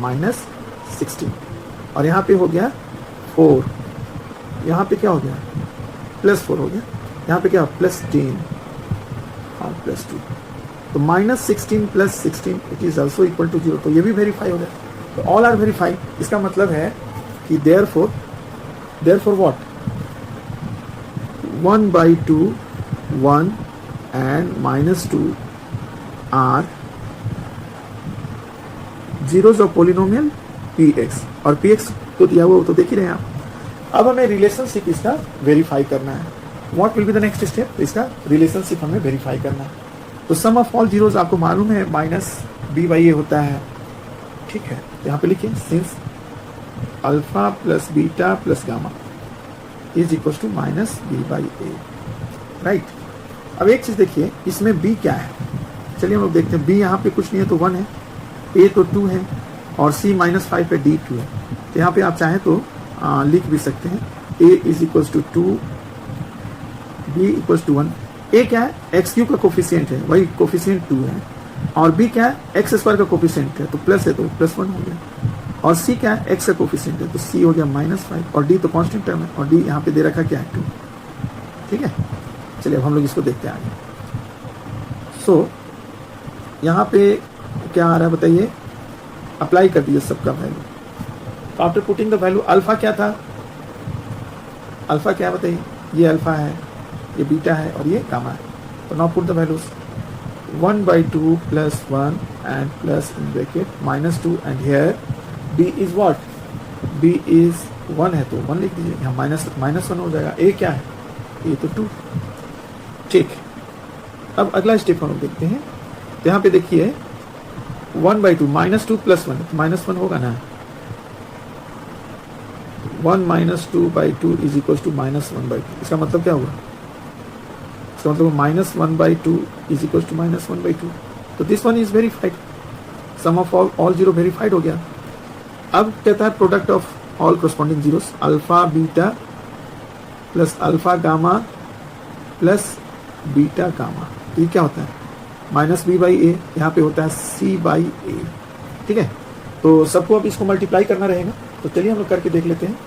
S1: -16 और यहाँ पे हो गया 4. यहाँ पे क्या हो गया +4 हो गया. यहाँ पे क्या +10 और +2. तो -16 + 16 it is also equal to 0. तो ये भी वेरीफाई हो गया. तो ऑल आर वेरीफाई. इसका मतलब है कि therefore what 1/2 1 and -2 are zeros of polynomial P x, और पी एक्स तो दिया हुआ वो तो देख ही रहे हैं आप। अब हमें रिलेशनशिप इसका वेरीफाई करना है। What will be the next step, इसका रिलेशनशिप हमें वेरीफाई करना है। तो सम ऑफ ऑल जीरोज आपको मालूम है माइनस बी बाई ए होता है, ठीक है। यहाँ पे लिखिए since alpha plus beta plus gamma is equal to minus B by A, right. अब एक चीज देखिए, इसमें b क्या है, चलिए हम लोग देखते हैं। b यहाँ पे कुछ नहीं है तो 1 है, a तो 2 है, और c -5 पे d 2 है। तो यहाँ पे आप चाहें तो लिख भी सकते हैं a is equal to 2, b equal to 1। a क्या है, एक्स क्यू का कोफिशिएंट है, वही कोफिशिएंट 2 है, और b क्या है, एक्स स्क्वायर का कोफिशिएंट है, तो प्लस है तो +1 हो गया, और c क्या है, x का कोफिशिएंट है, तो c हो गया -5, और d तो कांस्टेंट टर्म है, और d यहाँ पे दे रखा क्या है 2, ठीक है। चलिए अब हम लोग इसको देखते हैं आगे। सो यहाँ पे क्या आ रहा है बताइए, अप्लाई कर दीजिए सबका वैल्यू। तो after putting the value, alpha क्या था, अल्फा क्या बताइए, ये अल्फा है, ये बीटा है, और ये गामा है। तो now put the values 1/2 + 1 and plus in bracket -2, and here b is what, b is 1 है तो 1 लिख दीजिए, यहाँ -1 हो जाएगा। a क्या है, a तो 2, ठीक। अब अगला स्टेप हम लोग देखते हैं। तो यहाँ पे देखिए 1/2 -2 + 1 तो -1 होगा ना, 1 - 2/2 इज इक्वल टू -1/2। इसका मतलब क्या हुआ, इसका मतलब -1/2 इज इक्वल टू -1/2। तो this one is verified, sum of all zero verified हो गया। अब कहता है product of all corresponding zeros, alpha beta plus alpha gamma plus beta gamma, तो ये क्या होता है -b/a, यहाँ पे होता है c/a, ठीक है। तो सबको अब इसको मल्टीप्लाई करना रहेगा, तो चलिए हम लोग करके देख लेते हैं।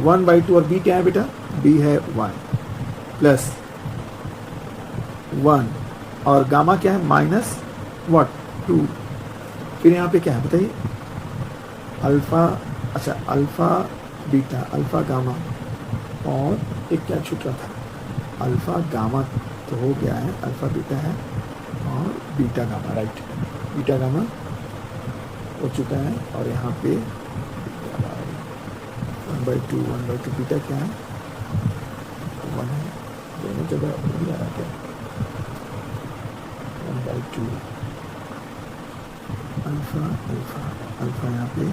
S1: 1/2 और b क्या है बेटा, b है 1 प्लस 1, और गामा क्या है -2। फिर यहाँ पे क्या है बताइए, अल्फा, अच्छा अल्फा बीटा अल्फा गामा, और एक क्या छूट रहा था, अल्फा गामा तो हो गया है, अल्फा बीटा है, और beta gamma, right, beta gamma हो चुका है। और यहाँ पे 1/2 बीटा क्या है, 1 है, दोनों जगह वही आ रहा क्या, 1/2 अल्फा अल्फा अल्फा, यहाँ पे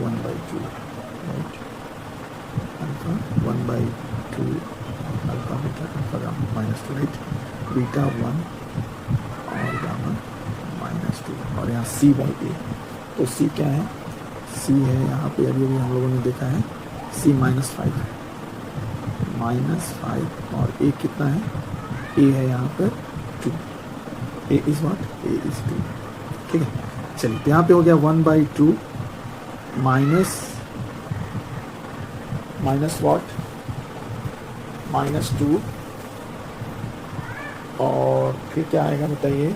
S1: 1/2, right, alpha 1/2 alpha beta alpha gamma -2, right, beta 1 और गामा -2, और यहाँ c/a। तो c क्या है, c है यहाँ पे अभी हम लोगों ने देखा है c -5 और a कितना है, a है यहाँ पर 2, a is what, a is 2, ठीक है। चलिए तो यहाँ पे हो गया 1/2 माइनस व्हाट, -2, और फिर क्या आएगा बताइए,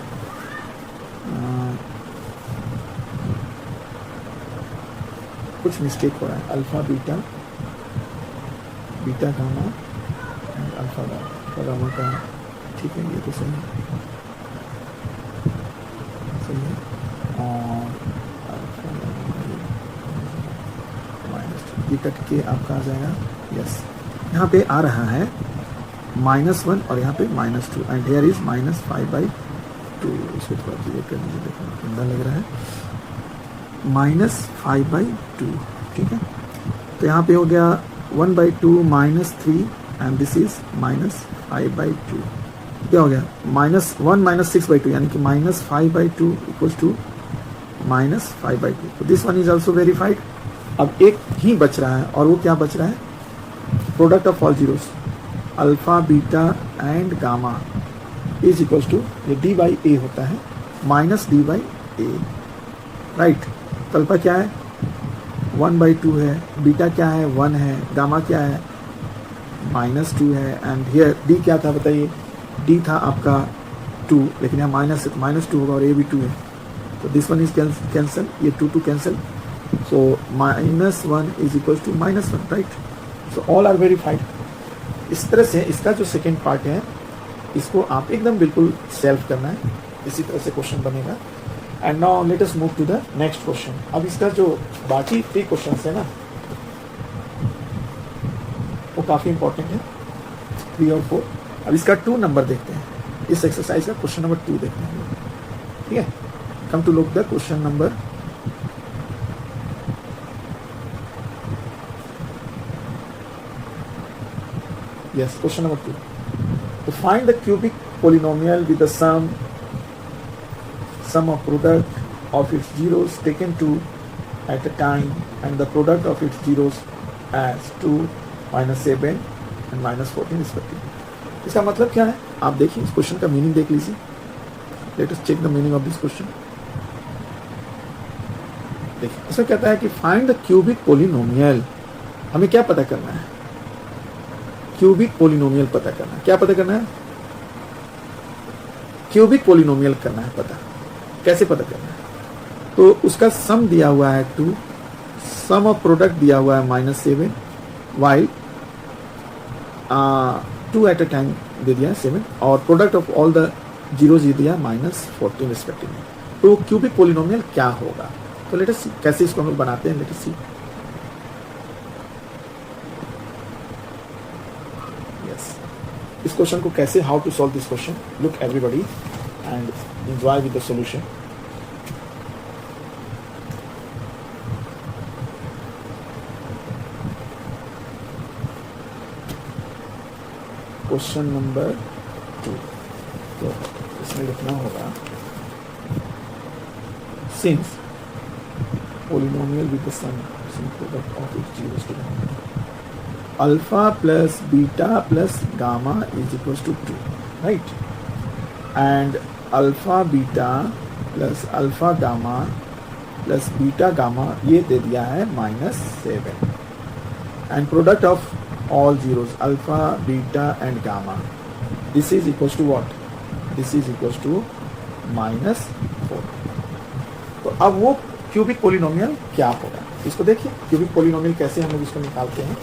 S1: कुछ मिस्टेक हो रहा है, alpha beta beta gamma and alpha gamma का, ठीक है, ये तो सही है, सही है। और अल्फा -2 ये कट के आपका आ जाएगा, यस, यहाँ पे आ रहा है -1 और यहाँ पे -2, एंड हियर इज -5/2। इसको थोड़ा क्लियर कर लीजिए, देखो गंदा लग रहा है, -5/2, ठीक है। तो यहाँ पे हो गया 1/2 -3 एंड दिस इज -5/2, क्या हो गया -1 -6/2, यानी कि -5/2 इक्वल्स टू -5/2। तो this one is also verified. अब एक ही बच रहा है, और वो क्या बच रहा है, product of all zeros alpha beta and gamma is equals to, ये d/a होता है -d/a, राइट। तो अल्फा क्या है 1/2 है, बीटा क्या है 1 है, गामा क्या है -2 है, एंड हियर d क्या था बताइए, d था आपका 2, लेकिन यहाँ माइनस है तो -2 होगा, और a भी 2 है, तो दिस वन इज कैंसल, ये 2 cancel, so -1 is equal to -1, right. So all are verified. इस तरह से इसका जो सेकेंड पार्ट है, इसको आप एकदम बिल्कुल सेल्फ करना है, इसी तरह से क्वेश्चन बनेगा। And now let us move to the next question. अब इसका जो बाकी 3 क्वेश्चन है ना वो काफ़ी इंपॉर्टेंट है, 3 और 4। अब इसका 2 नंबर देखते हैं, इस एक्सरसाइज का क्वेश्चन नंबर 2 देखते हैं, ठीक है। Come to look the question number yes, question number 2. To find the cubic polynomial with the sum of product of its zeros taken 2 at a time and the product of its zeros as 2, -7 and -14 respectively. इसका मतलब क्या है आप देखिए, इस question का meaning देख लीजिए। Let us check the meaning of this question. देखिए इसमें कहता है कि फाइंड द क्यूबिक पोलिनोमियल। हमें क्या पता करना है? क्यूबिक पोलिनोमियल पता करना है। क्या पता करना है? क्यूबिक पोलिनोमियल करना है पता। कैसे पता करना है? तो उसका सम दिया हुआ है 2, सम ऑफ प्रोडक्ट दिया हुआ है -7, वाइल 2 एट अ टाइम दे दिया है 7, और product of all the zeros ये दिया -14 रिस्पेक्टिवली। तो क्यूबिक पोलिनोमियल क्या होगा? तो लेट अस सी कैसे इसको हम लोग बनाते हैं। Let us see. इस क्वेश्चन को कैसे, how to solve this question, look everybody and enjoy with the solution. Question number 2, तो इसमें लिखना होगा since polynomial with the sum product of its zeros to alpha plus beta plus gamma is equal to 2, right. And alpha beta plus alpha gamma plus beta gamma ये दे दिया है -7। And product of all zeros alpha beta and gamma this is equal to what? This is equal to -4। तो अब वो cubic polynomial क्या होगा इसको देखिए। क्यूबिक पोलिनोमियल कैसे हम लोग इसको निकालते हैं?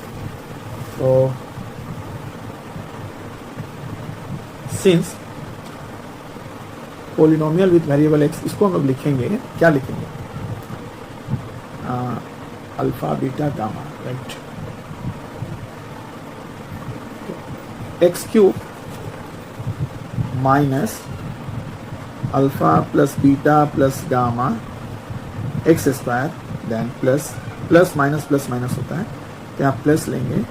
S1: तो since polynomial with variable X, इसको हम लोग लिखेंगे, क्या लिखेंगे? Alpha beta gamma, right. X cube minus alpha plus beta plus gamma X square, then plus minus होता है, तो यहाँ प्लस लेंगे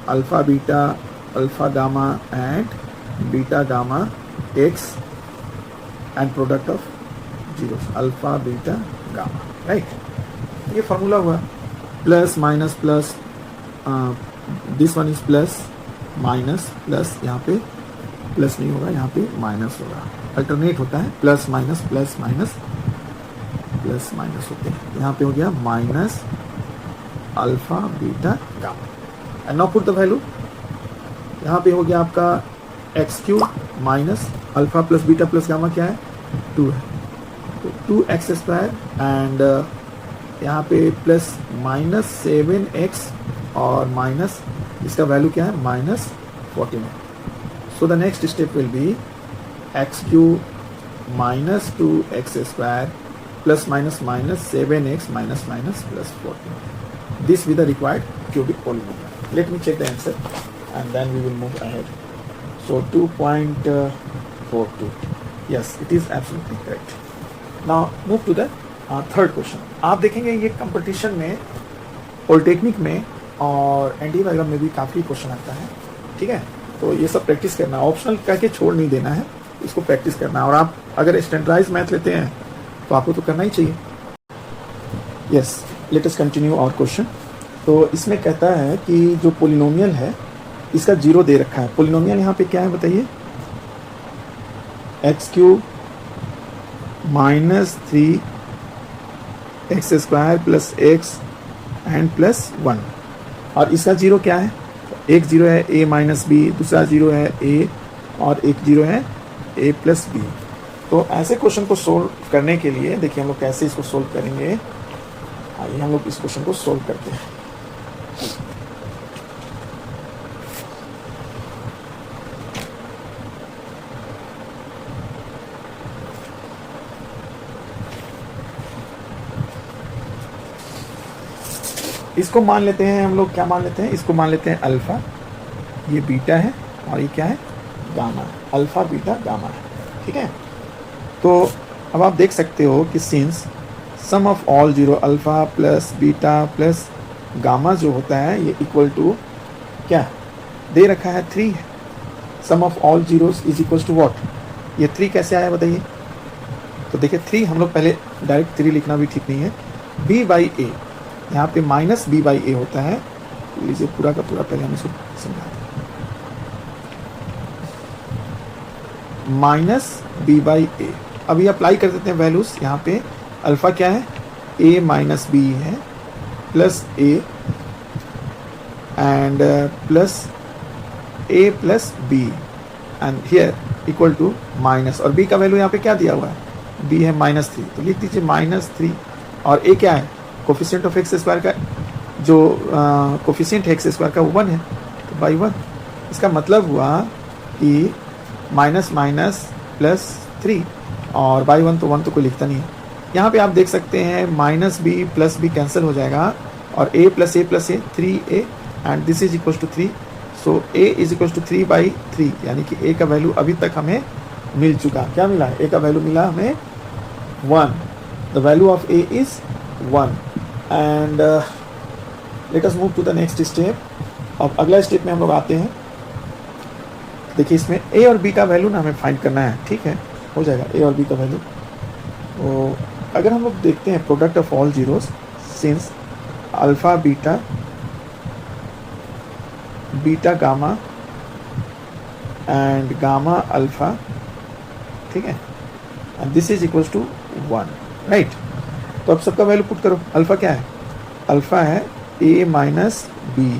S1: alpha beta alpha gamma and beta gamma X and product of zeros alpha beta gamma, right. ये formula हुआ plus minus plus, this one is plus minus plus, यहाँ पे plus नहीं होगा, यहाँ पे माइनस होगा, अल्टरनेट होता है प्लस माइनस होते हैं। यहाँ पे हो गया minus alpha beta gamma and now put the value. यहाँ पे हो गया आपका x cube minus alpha plus beta plus gamma क्या है? 2 है, तो 2x स्क्वायर एंड यहाँ पे प्लस -7x और माइनस इसका वैल्यू क्या है? -14 है। So the next step will B x cube minus 2x square plus minus 7x minus plus 14. This with the required cubic polynomial. Let me check the answer and then we will move ahead. So 2.42. Yes, it is absolutely correct. Now move to the third question. आप देखेंगे ये competition में, polytechnic में और NDA वगैरह में भी काफ़ी क्वेश्चन आता है, ठीक है। तो ये सब प्रैक्टिस करना, ऑप्शनल कह के छोड़ नहीं देना है, इसको प्रैक्टिस करना। और आप अगर स्टैंडर्डाइज मैथ लेते हैं तो आपको तो करना ही चाहिए। Yes, let us continue our question. तो इसमें कहता है कि जो पोलिनोमियल है इसका 0 दे रखा है। पोलिनोमियल यहाँ पे क्या है बताइए? X cube minus 3x square plus x and plus 1, और इसका 0 क्या है? एक 0 है a माइनस बी, दूसरा 0 है a और एक 0 है a प्लस बी। तो ऐसे क्वेश्चन को सोल्व करने के लिए देखिए हम लोग कैसे इसको सोल्व करेंगे। आइए हम लोग इस क्वेश्चन को सोल्व करते हैं। इसको मान लेते हैं हम लोग, क्या मान लेते हैं, इसको मान लेते हैं अल्फ़ा, ये बीटा है और ये क्या है, गामा है, अल्फ़ा बीटा गामा है, ठीक है। तो अब आप देख सकते हो कि since sum of all zero alpha plus beta plus gamma जो होता है ये इक्वल टू क्या दे रखा है, 3 है। Sum of all zeros is equal to what, ये 3 कैसे आया बताइए। तो देखिए 3 हम लोग पहले डायरेक्ट 3 लिखना भी ठीक नहीं है, b बाई ए, यहाँ पे माइनस b बाई ए होता है। लीजिए पूरा का पूरा पहले हम इसको समझाते हैं, माइनस b बाई ए। अभी अप्लाई कर देते हैं वैल्यूज, यहाँ पे अल्फ़ा क्या है, a माइनस बी है plus A and plus a plus B and here equal to minus, और b का वैल्यू यहाँ पे क्या दिया हुआ है, b है -3, तो लिख दीजिए -3, और a क्या है, कोफिशिएंट ऑफ एक्स स्क्वायर का जो कोफिशिएंट है एक्स स्क्वायर का वो 1 है, तो बाई 1। इसका मतलब हुआ कि माइनस माइनस प्लस 3 और बाई 1, तो 1 तो कोई लिखता नहीं है। यहाँ पे आप देख सकते हैं minus B plus B cancel हो जाएगा और a plus A 3a and this is equal to 3, so a is equal to 3 by 3, यानी कि a का वैल्यू अभी तक हमें मिल चुका। क्या मिला है, a का वैल्यू मिला हमें 1, the value of a is 1 and let us move to the next step. अब अगला स्टेप में हम लोग आते हैं। देखिए इसमें a और b का वैल्यू ना हमें फाइंड करना है, ठीक है, हो जाएगा a और b का वैल्यू। तो अगर हम लोग देखते हैं product of all zeros since alpha beta beta gamma and gamma alpha, ठीक है, and this is equals to 1, right. तो अब सबका वैल्यू पुट करो। अल्फ़ा क्या है, अल्फ़ा है a minus B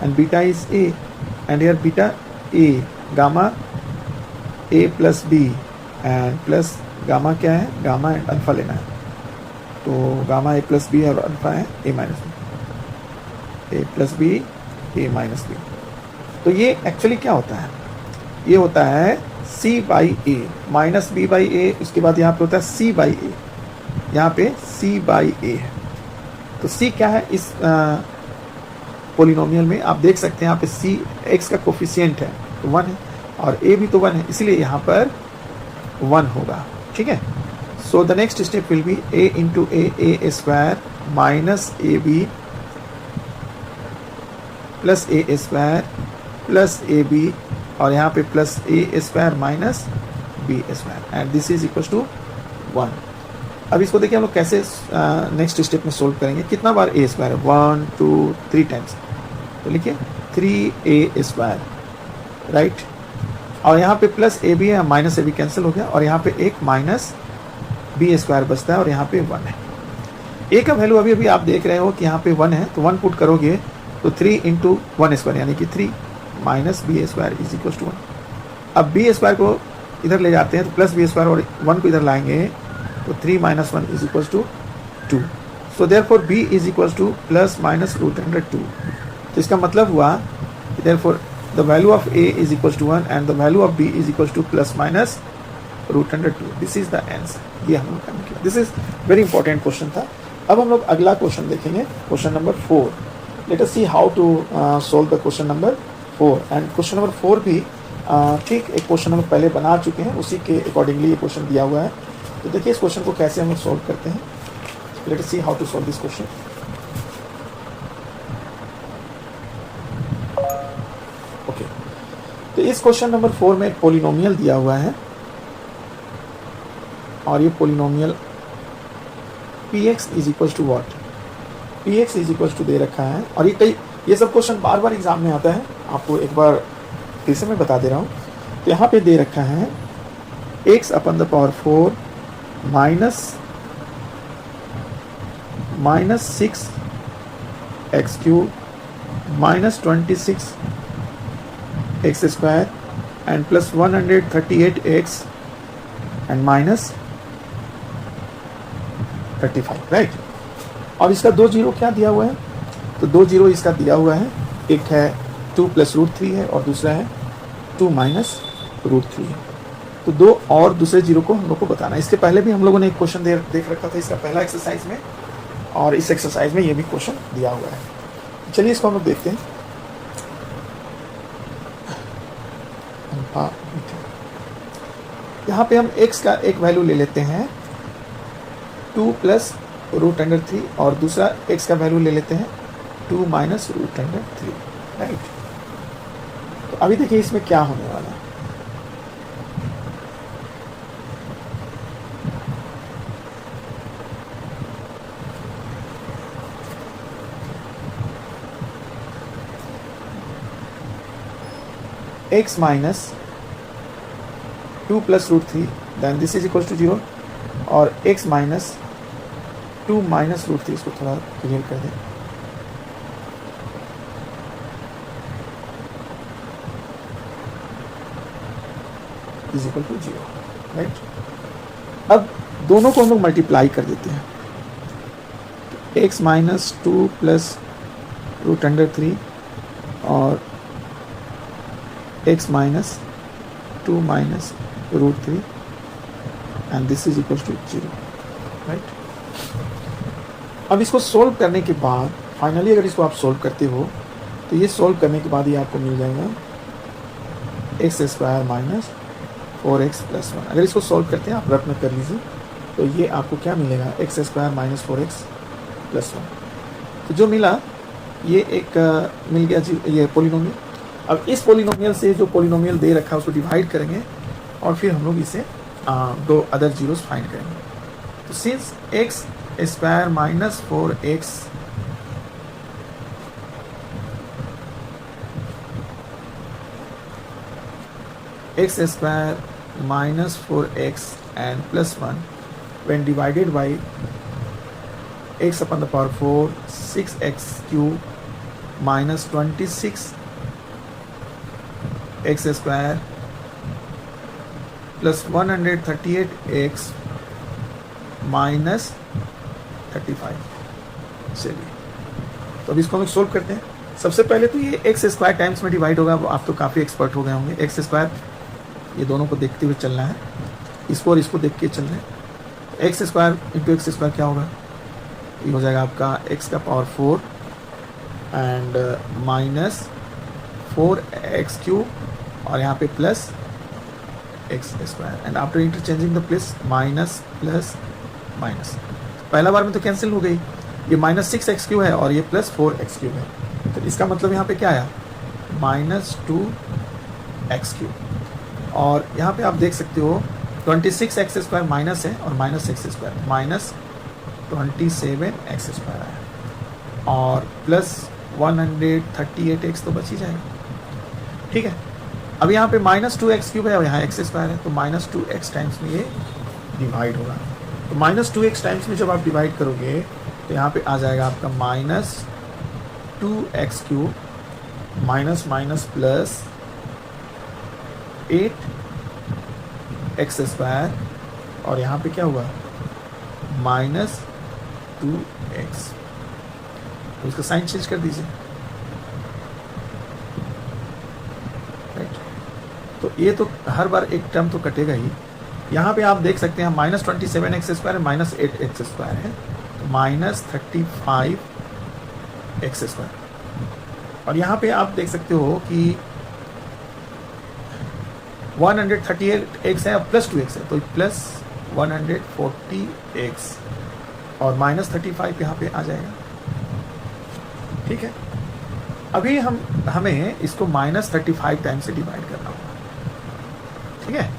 S1: and beta is a and here beta a, gamma a plus B and plus gamma क्या है, गामा एंड अल्फ़ा लेना है, तो गामा a प्लस बी और अल्फ़ा है a minus B, a plus B a minus B. तो ये actually क्या होता है, ये होता है c by A minus B by A, उसके बाद यहाँ पे होता है c बाई ए, यहाँ पे c बाई ए है। तो c क्या है इस पोलिनोमियल में, आप देख सकते हैं यहाँ पे c x का कोफिशिएंट है तो 1 है और a भी तो 1 है, इसलिए यहाँ पर 1 होगा, ठीक है। So the next step will be a into A square minus A B plus A square plus A B, और यहाँ पे plus A square minus B square and this is equal to 1। अब इसको देखिए हम लोग कैसे नेक्स्ट स्टेप में सोल्व करेंगे। कितना बार ए स्क्वायर है, 1 2 3 टाइम्स, तो लिखिए 3a स्क्वायर, राइट, और यहाँ पे प्लस ए बी है, माइनस ए बी कैंसिल हो गया और यहाँ पे एक माइनस बी स्क्वायर बचता है और यहाँ पे 1 है। ए का वैल्यू अभी अभी आप देख रहे हो कि यहाँ पे 1 है, तो 1 पुट करोगे तो 3 इंटू 1 स्क्वायर यानी कि 3 minus B square is equal to 1। अब बी स्क्वायर को इधर ले जाते हैं तो प्लस बी स्क्वायर और 1 को इधर लाएंगे तो 3 माइनस 1 is equal to 2, so therefore B is equal to plus minus root under 2। तो इसका मतलब हुआ therefore the value of a is equals to 1 and the value of b is equals to plus minus root under 2. This is the answer. ये हम लोग करने के लिए, this is very important question था। अब हम लोग अगला क्वेश्चन देखेंगे, question number 4। Let us see how to solve the question number 4 and question number 4 भी ठीक एक क्वेश्चन हम लोग पहले बना चुके हैं, उसी के अकॉर्डिंगली ये क्वेश्चन दिया हुआ है। तो देखिए इस क्वेश्चन को कैसे हम लोग सोल्व करते हैं। Let us see how to solve this question. Okay, तो इस क्वेश्चन नंबर 4 में एक पोलिनोमियल दिया हुआ है और ये polynomial px is equal to what, px is equal to दे रखा है। और ये सब क्वेश्चन बार बार एग्जाम में आता है, आपको एक बार फिर से मैं बता दे रहा हूँ। तो यहाँ पे दे रखा है x upon the power 4 minus 6 x cube minus 26 x square and plus 138 x and minus 35, right. और इसका 2 जीरो क्या दिया हुआ है, तो 2 जीरो इसका दिया हुआ है, एक है 2 प्लस रूट 3 है और दूसरा है 2 माइनस रूट 3 है। तो 2 और दूसरे जीरो को हम लोग को बताना है। इसके पहले भी हम लोगों ने एक क्वेश्चन देख रखा था इसका पहला एक्सरसाइज में, और इस एक्सरसाइज में ये भी क्वेश्चन दिया हुआ है। चलिए इसको हम लोग देखते हैं। यहाँ पे हम x का एक वैल्यू ले लेते हैं 2 प्लस √3 और दूसरा x का वैल्यू ले लेते हैं 2 माइनस √3, राइट। तो अभी देखिए इसमें क्या होने वाला है। x minus 2 plus √3 then this is equal to 0 और x माइनस 2 माइनस √3, इसको थोड़ा क्लियर कर दें। Is equal to 0, right. अब दोनों को हम लोग मल्टीप्लाई कर देते हैं। x माइनस 2 प्लस √3 और x minus 2 minus √3 and this is equal to 0, right. अब इसको सोल्व करने के बाद फाइनली अगर इसको आप सोल्व करते हो तो ये सोल्व करने के बाद ये आपको मिल जाएगा x² माइनस 4x प्लस 1। अगर इसको सोल्व करते हैं आप रफ में कर लीजिए तो ये आपको क्या मिलेगा x² माइनस 4x प्लस 1। तो जो मिला ये एक मिल गया जी, ये पोलिनोमियल। अब इस पोलिनोमियल से जो पोलिनोमियल दे रखा है उसको डिवाइड करेंगे और फिर हम लोग इसे दो अदर जीरोस फाइंड करेंगे। तो since x² minus 4x x² minus 4x and plus 1 when divided by x upon the power 4 6x cube minus 26 x square plus 138x minus 35। चलिए तो अब इसको हम सोल्व करते हैं। सबसे पहले तो ये x² टाइम्स में डिवाइड होगा। आप तो काफ़ी एक्सपर्ट हो गए होंगे। x², ये दोनों को देखते हुए चलना है, इसको और इसको देख के चलना है। x² इंटू x² क्या होगा, ये हो जाएगा आपका x का power 4 and minus 4x cube और यहाँ पे plus x² and after interchanging the plus minus plus minus. पहला बार में तो कैंसिल हो गई, ये माइनस 6x क्यूब है और ये प्लस 4x क्यूब है। तो इसका मतलब यहाँ पे क्या आया माइनस 2x क्यूब। और यहाँ पे आप देख सकते हो 26x² माइनस है और माइनस x² माइनस 27x² आया और प्लस 138x तो बच ही जाएगा, ठीक है। अब यहाँ पे माइनस 2x क्यूब है और यहाँ x² है तो माइनस 2x टाइम्स में ये डिवाइड होगा। तो माइनस 2x टाइम्स में जब आप डिवाइड करोगे तो यहाँ पे आ जाएगा आपका minus 2x cube minus minus plus 8x² और यहाँ पे क्या हुआ माइनस 2x। तो उसका साइन चेंज कर दीजिए, राइट। तो ये तो हर बार एक टर्म तो कटेगा ही। यहाँ पे आप देख सकते हैं माइनस 27x² है माइनस 8x² है तो माइनस 35x² और यहाँ पे आप देख सकते हो कि 138x है और प्लस 2x है तो प्लस 140x और माइनस 35 यहाँ पे आ जाएगा, ठीक है। अभी हमें इसको माइनस 35 टाइम से डिवाइड करना होगा, ठीक है।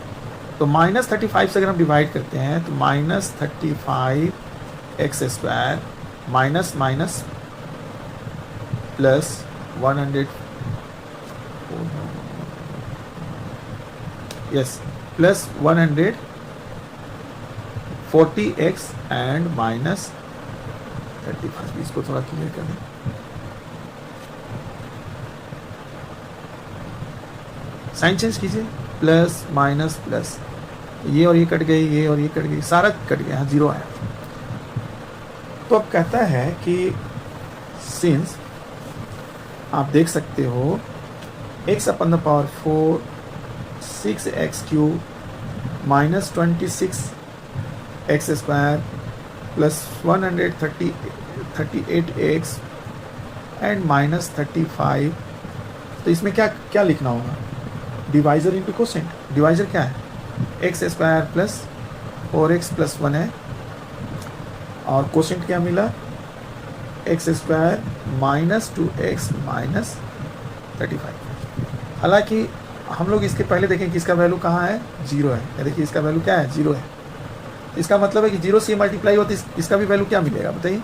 S1: तो माइनस 35 से अगर हम डिवाइड करते हैं तो minus 35x² minus minus plus 100 yes plus 140x and minus 35। इसको थोड़ा क्लियर कर दें। साइन चेंज कीजिए, प्लस माइनस प्लस, ये और ये कट गई, ये और ये कट गई, सारा कट गया, यहाँ 0 आया। तो अब कहता है कि सिंस आप देख सकते हो x upon the power 4 6x cube minus 26x² plus 138 38x and minus 35। तो इसमें क्या क्या लिखना होगा? Divisor into quotient. डिवाइजर क्या है? X square plus 4x plus 1 है, और कोसेंट क्या मिला? X square minus 2x minus 35। हालांकि हम लोग इसके पहले देखें कि इसका वैल्यू कहाँ है, 0 है। या देखिए इसका वैल्यू क्या है, 0 है। इसका मतलब है कि 0 से मल्टीप्लाई होता है, इसका भी वैल्यू क्या मिलेगा बताइए?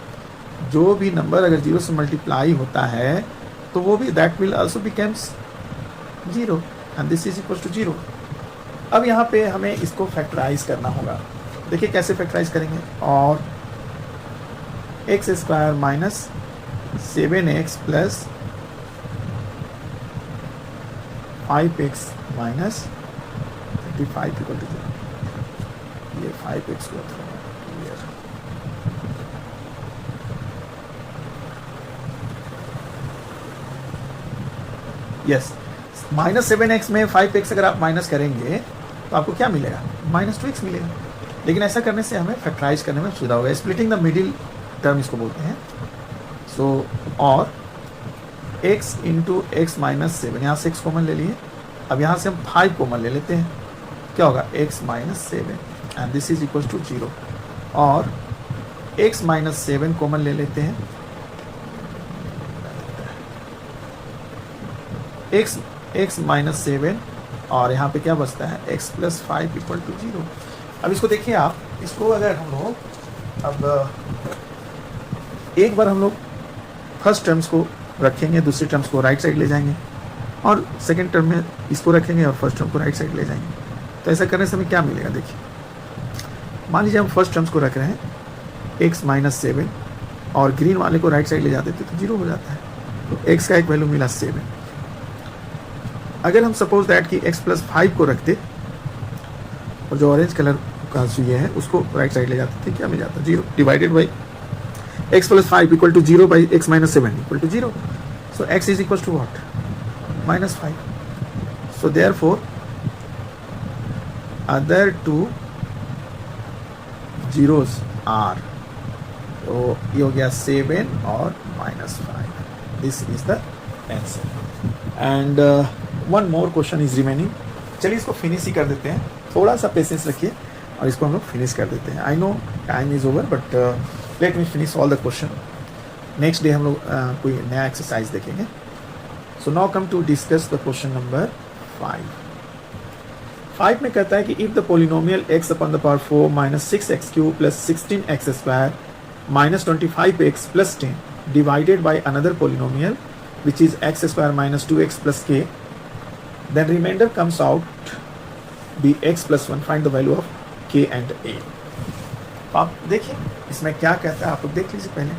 S1: जो भी नंबर अगर 0 से मल्टीप्लाई होता है तो वो भी that will also becomes 0 and this is equal to 0। अब यहाँ पे हमें इसको फैक्टराइज करना होगा। देखिए कैसे फैक्टराइज करेंगे। और X square minus 7x plus 5x minus 35 equal to 0। ये 5x को यस, माइनस 7x में 5x अगर आप माइनस करेंगे तो आपको क्या मिलेगा? माइनस 2x मिलेगा। लेकिन ऐसा करने से हमें फैक्टराइज करने में सुविधा होगा। स्प्लिटिंग द मिडिल टर्म इसको बोलते हैं। सो और x इंटू एक्स माइनस 7, यहाँ से x कॉमन ले लिए। अब यहाँ से हम 5 कॉमन ले लेते हैं, क्या होगा? x minus 7 and this is equal to 0। और x माइनस 7 कॉमन ले लेते हैं, x माइनस 7, और यहाँ पे क्या बचता है? x plus 5 equal to 0। अब इसको देखिए आप, इसको अगर हम लोग अब एक बार हम लोग फर्स्ट टर्म्स को रखेंगे, दूसरी टर्म्स को राइट साइड ले जाएंगे, और सेकेंड टर्म में इसको रखेंगे और फर्स्ट टर्म को राइट साइड ले जाएंगे। तो ऐसा करने से हमें क्या मिलेगा? देखिए मान लीजिए हम फर्स्ट टर्म्स को रख रहे हैं x माइनस 7, और ग्रीन वाले को राइट साइड ले जाते थे तो 0 हो जाता है। तो x का एक वैल्यू मिला 7। अगर हम सपोज दैट कि x प्लस 5 को रखते और जो ऑरेंज कलर का ये है उसको राइट साइड ले जाते थे, क्या मिल जाता? 0 divided by x plus 5 equal to 0 by x minus 7 equal to 0। So x is equal to what? Minus 5। So therefore other two zeros are, तो ये हो गया 7 और minus 5। This is the answer. And one more question is remaining. चलिए इसको finish ही कर देते हैं, थोड़ा सा पेशेंस रखिए और इसको हम लोग फिनिश कर देते हैं। I know time is over but let me finish all the question. Next day हम लोग कोई नया एक्सरसाइज देखेंगे। So now come to discuss the question number 5 में कहता है कि if the polynomial x upon the power 4 minus 6x cube plus 16x square minus 25x plus 10 divided by another polynomial which is x square minus 2x plus k, then remainder comes out be x plus 1. Find the value of k and a. आप देखिए इसमें क्या कहता है, आप लोग देख लीजिए पहले।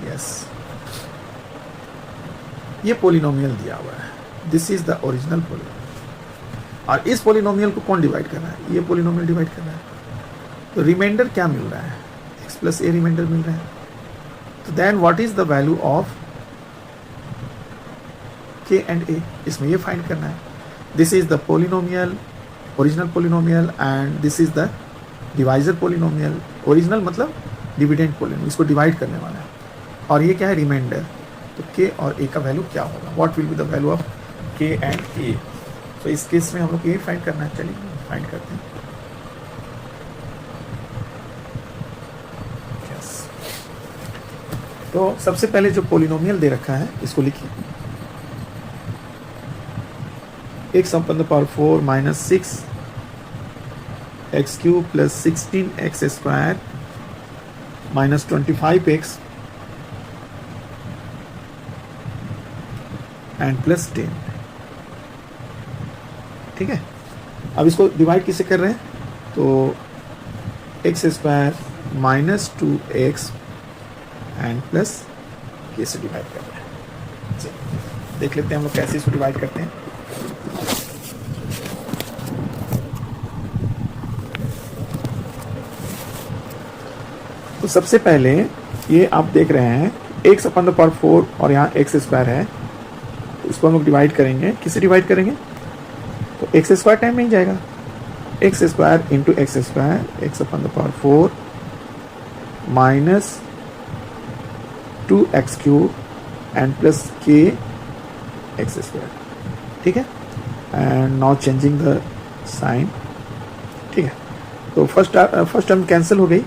S1: यस, ये पोलिनोमियल दिया हुआ है, this is the original polynomial, और इस पोलिनोमियल को कौन डिवाइड कर रहा है? ये पोलिनोमियल डिवाइड कर रहा है। तो रिमाइंडर क्या मिल रहा है? x प्लस a रिमाइंडर मिल रहा है। तो then what is the value of k and a? इसमें ये फाइंड करना है। This is the polynomial, original polynomial, and this is the divisor polynomial. Original मतलब डिविडेंड पोलिनोमियल, इसको डिवाइड करने वाला है, और ये क्या है? रिमाइंडर। तो k और a का वैल्यू क्या होगा? What will be the value of k and a? तो इस केस में हम लोग ये फाइंड करना है। चलिए फाइंड करते हैं। तो सबसे पहले जो पोलिनोमियल दे रखा है इसको लिखिए। x upon the power 4 minus 6 x cube plus 16x square minus 25x and plus 10। ठीक है, अब इसको डिवाइड किसे कर रहे हैं? तो x square minus 2x and plus के से डिवाइड कर रहे हैं। चलिए देख लेते हैं हम लोग कैसे इसको डिवाइड करते हैं। तो सबसे पहले ये आप देख रहे हैं x अपॉन द पावर 4 और यहाँ एक्स स्क्वायर है, तो इसको हम लोग डिवाइड करेंगे। किसे डिवाइड करेंगे? तो एक्स स्क्वायर टाइम नहीं जाएगा, X square into X square, X upon the power 4 minus 2x³ and plus k x², ठीक है। And now changing the sign, ठीक है। तो फर्स्ट टर्म कैंसिल हो गई।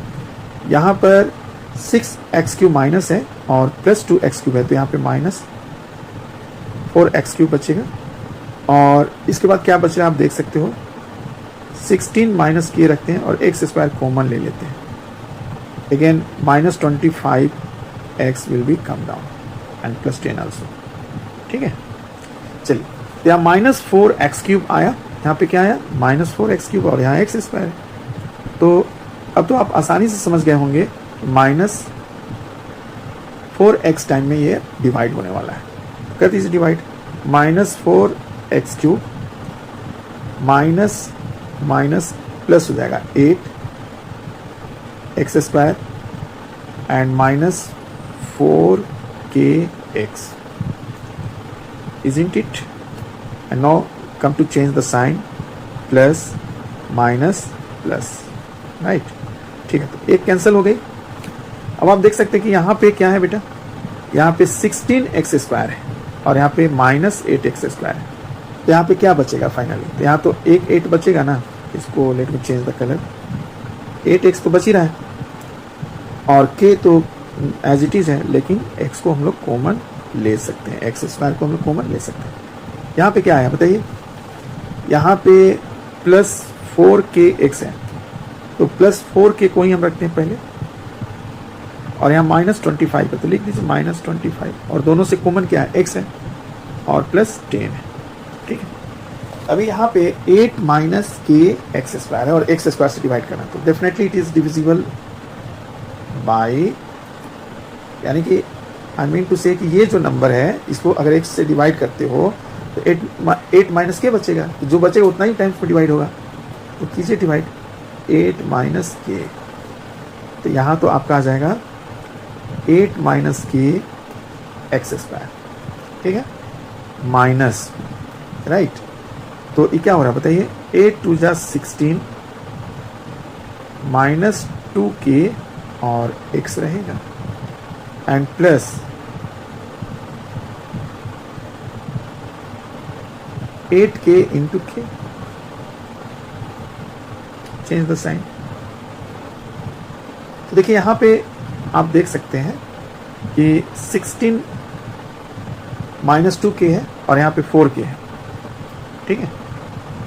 S1: यहाँ पर 6x³ माइनस है और प्लस 2x³ है, तो यहाँ पे माइनस 4x³ बचेगा। और इसके बाद क्या बच रहा है आप देख सकते हो, 16 माइनस k रखते हैं और x² कॉमन ले लेते हैं। Again minus 25x will be come down and plus 10 also, ठीक है। चलिए, यहाँ माइनस 4x³ आया, यहाँ पे क्या आया माइनस 4x³ और यहाँ x²। तो अब तो आप आसानी से समझ गए होंगे माइनस 4x टाइम में ये डिवाइड होने वाला है। कर दीजिए divide, minus 4x³ minus minus plus हो जाएगा 8x² and minus 4kx, isn't it? And now come to change the sign, plus minus plus, right? ठीक है, तो एक कैंसिल हो गई। अब आप देख सकते हैं कि यहाँ पे क्या है बेटा, यहाँ पे 16x² है और यहाँ पे माइनस 8x² है। तो यहाँ पे क्या बचेगा फाइनली, तो यहाँ तो एक 8 बचेगा ना। इसको let me change the colour, 8x तो बच ही रहा है और k तो एज इट इज़ है, लेकिन x को हम लोग कॉमन ले सकते हैं, x² को हम लोग कॉमन ले सकते हैं। यहाँ पे क्या है बताइए, यहाँ पे प्लस 4kx है, तो प्लस 4k को ही हम रखते हैं पहले, और यहाँ माइनस 25 है तो लिख दीजिए माइनस 25, और दोनों से कॉमन क्या है x है और प्लस 10 है, ठीक है। अभी यहाँ पे 8 माइनस k x² है और x² से डिवाइड करना, तो definitely it is divisible by, यानी कि आई मीन टू से कि ये जो नंबर है इसको अगर x से डिवाइड करते हो तो 8 माइनस k बचेगा, तो जो बचेगा उतना ही टाइम्स में डिवाइड होगा। तो कीजिए डिवाइड 8 माइनस k, तो यहाँ तो आपका आ जाएगा 8 माइनस k x², ठीक है, माइनस, राइट। तो ये क्या हो रहा है बताइए, 8 2 जा 16 माइनस 2k और x रहेगा and plus 8k into k, change the sign. तो देखिए यहाँ पे आप देख सकते हैं कि 16 माइनस 2k है और यहाँ पे 4k है, ठीक है।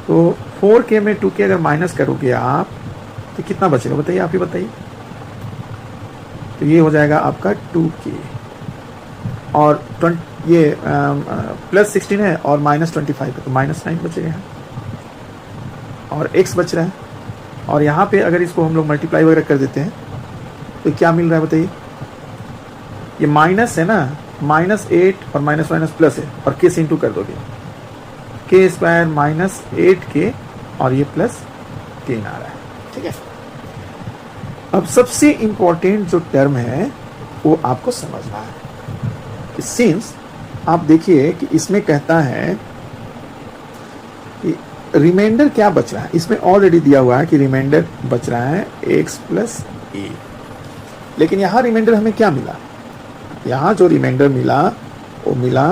S1: तो 4k में 2k अगर माइनस करोगे आप तो कितना बचेगा बताइए, आप ही बताइए। तो ये हो जाएगा आपका 2k और ये प्लस 16 है और माइनस 25 है, तो माइनस 9 बचेगा यहाँ, और x बच रहा है। और यहाँ पे अगर इसको हम लोग मल्टीप्लाई वगैरह कर देते हैं तो क्या मिल रहा है बताइए, ये माइनस है ना, माइनस 8 और माइनस माइनस प्लस है और k से इंटू कर दोगे, k² माइनस 8k और ये प्लस 10 आ रहा है, ठीक है। अब सबसे इंपॉर्टेंट जो टर्म है वो आपको समझना है कि सिंस आप देखिए कि इसमें कहता है कि रिमाइंडर क्या बच रहा है, इसमें ऑलरेडी दिया हुआ है कि रिमाइंडर बच रहा है x प्लस ए, लेकिन यहाँ रिमाइंडर हमें क्या मिला, यहाँ जो रिमाइंडर मिला वो मिला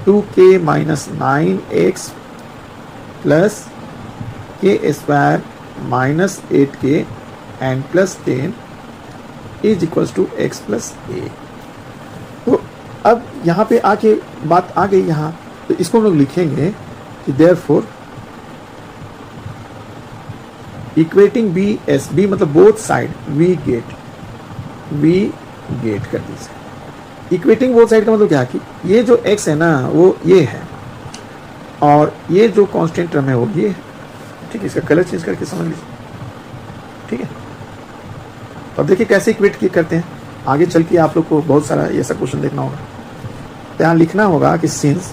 S1: 2k minus 9x plus k² minus 8k and plus 10 is equals to x plus A. तो अब यहाँ पे आके बात आ गई यहाँ, तो इसको हम लोग लिखेंगे कि therefore equating B S, B मतलब बोथ साइड, वी गेट कर दीजिए। इक्वेटिंग बोथ साइड का मतलब क्या है कि ये जो x है ना वो ये है और ये जो कांस्टेंट टर्म है वो ये है, ठीक है। इसका कलर चेंज करके समझ लीजिए, ठीक है। तो अब देखिए कैसे इक्वेट करते हैं, आगे चल के आप लोग को बहुत सारा ऐसा क्वेश्चन देखना होगा। तो यहाँ लिखना होगा कि since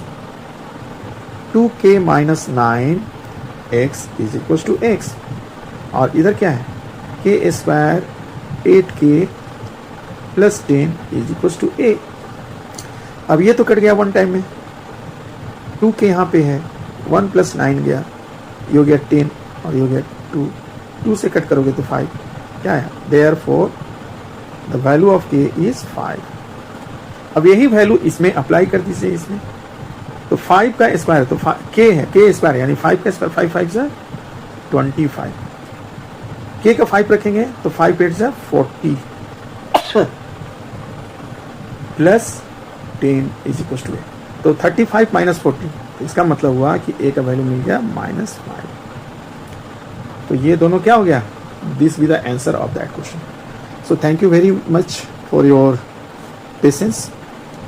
S1: 2k minus 9x is equal to x, और इधर क्या है k² 8k plus 10 is equal to a। अब ये तो कट गया वन टाइम में, 2k यहाँ पे है, 1 प्लस 9 गया, ये हो गया 10 और ये हो गया 2 से कट करोगे तो 5, क्या है therefore the value of k is 5। अब यही वैल्यू इसमें अप्लाई कर दीजिए इसमें, तो 5 का स्क्वायर तो k है, k स्क्वायर यानी 5 का स्क्वायर, 5 5 जा 25, k का 5 रखेंगे तो 5 8 जा 40 प्लस 10 इज इक्वल टू, तो 35 माइनस 40, तो इसका मतलब हुआ कि a का वैल्यू मिल गया -5। तो ये दोनों क्या हो गया, this be the answer of that question. So thank you very much for your patience.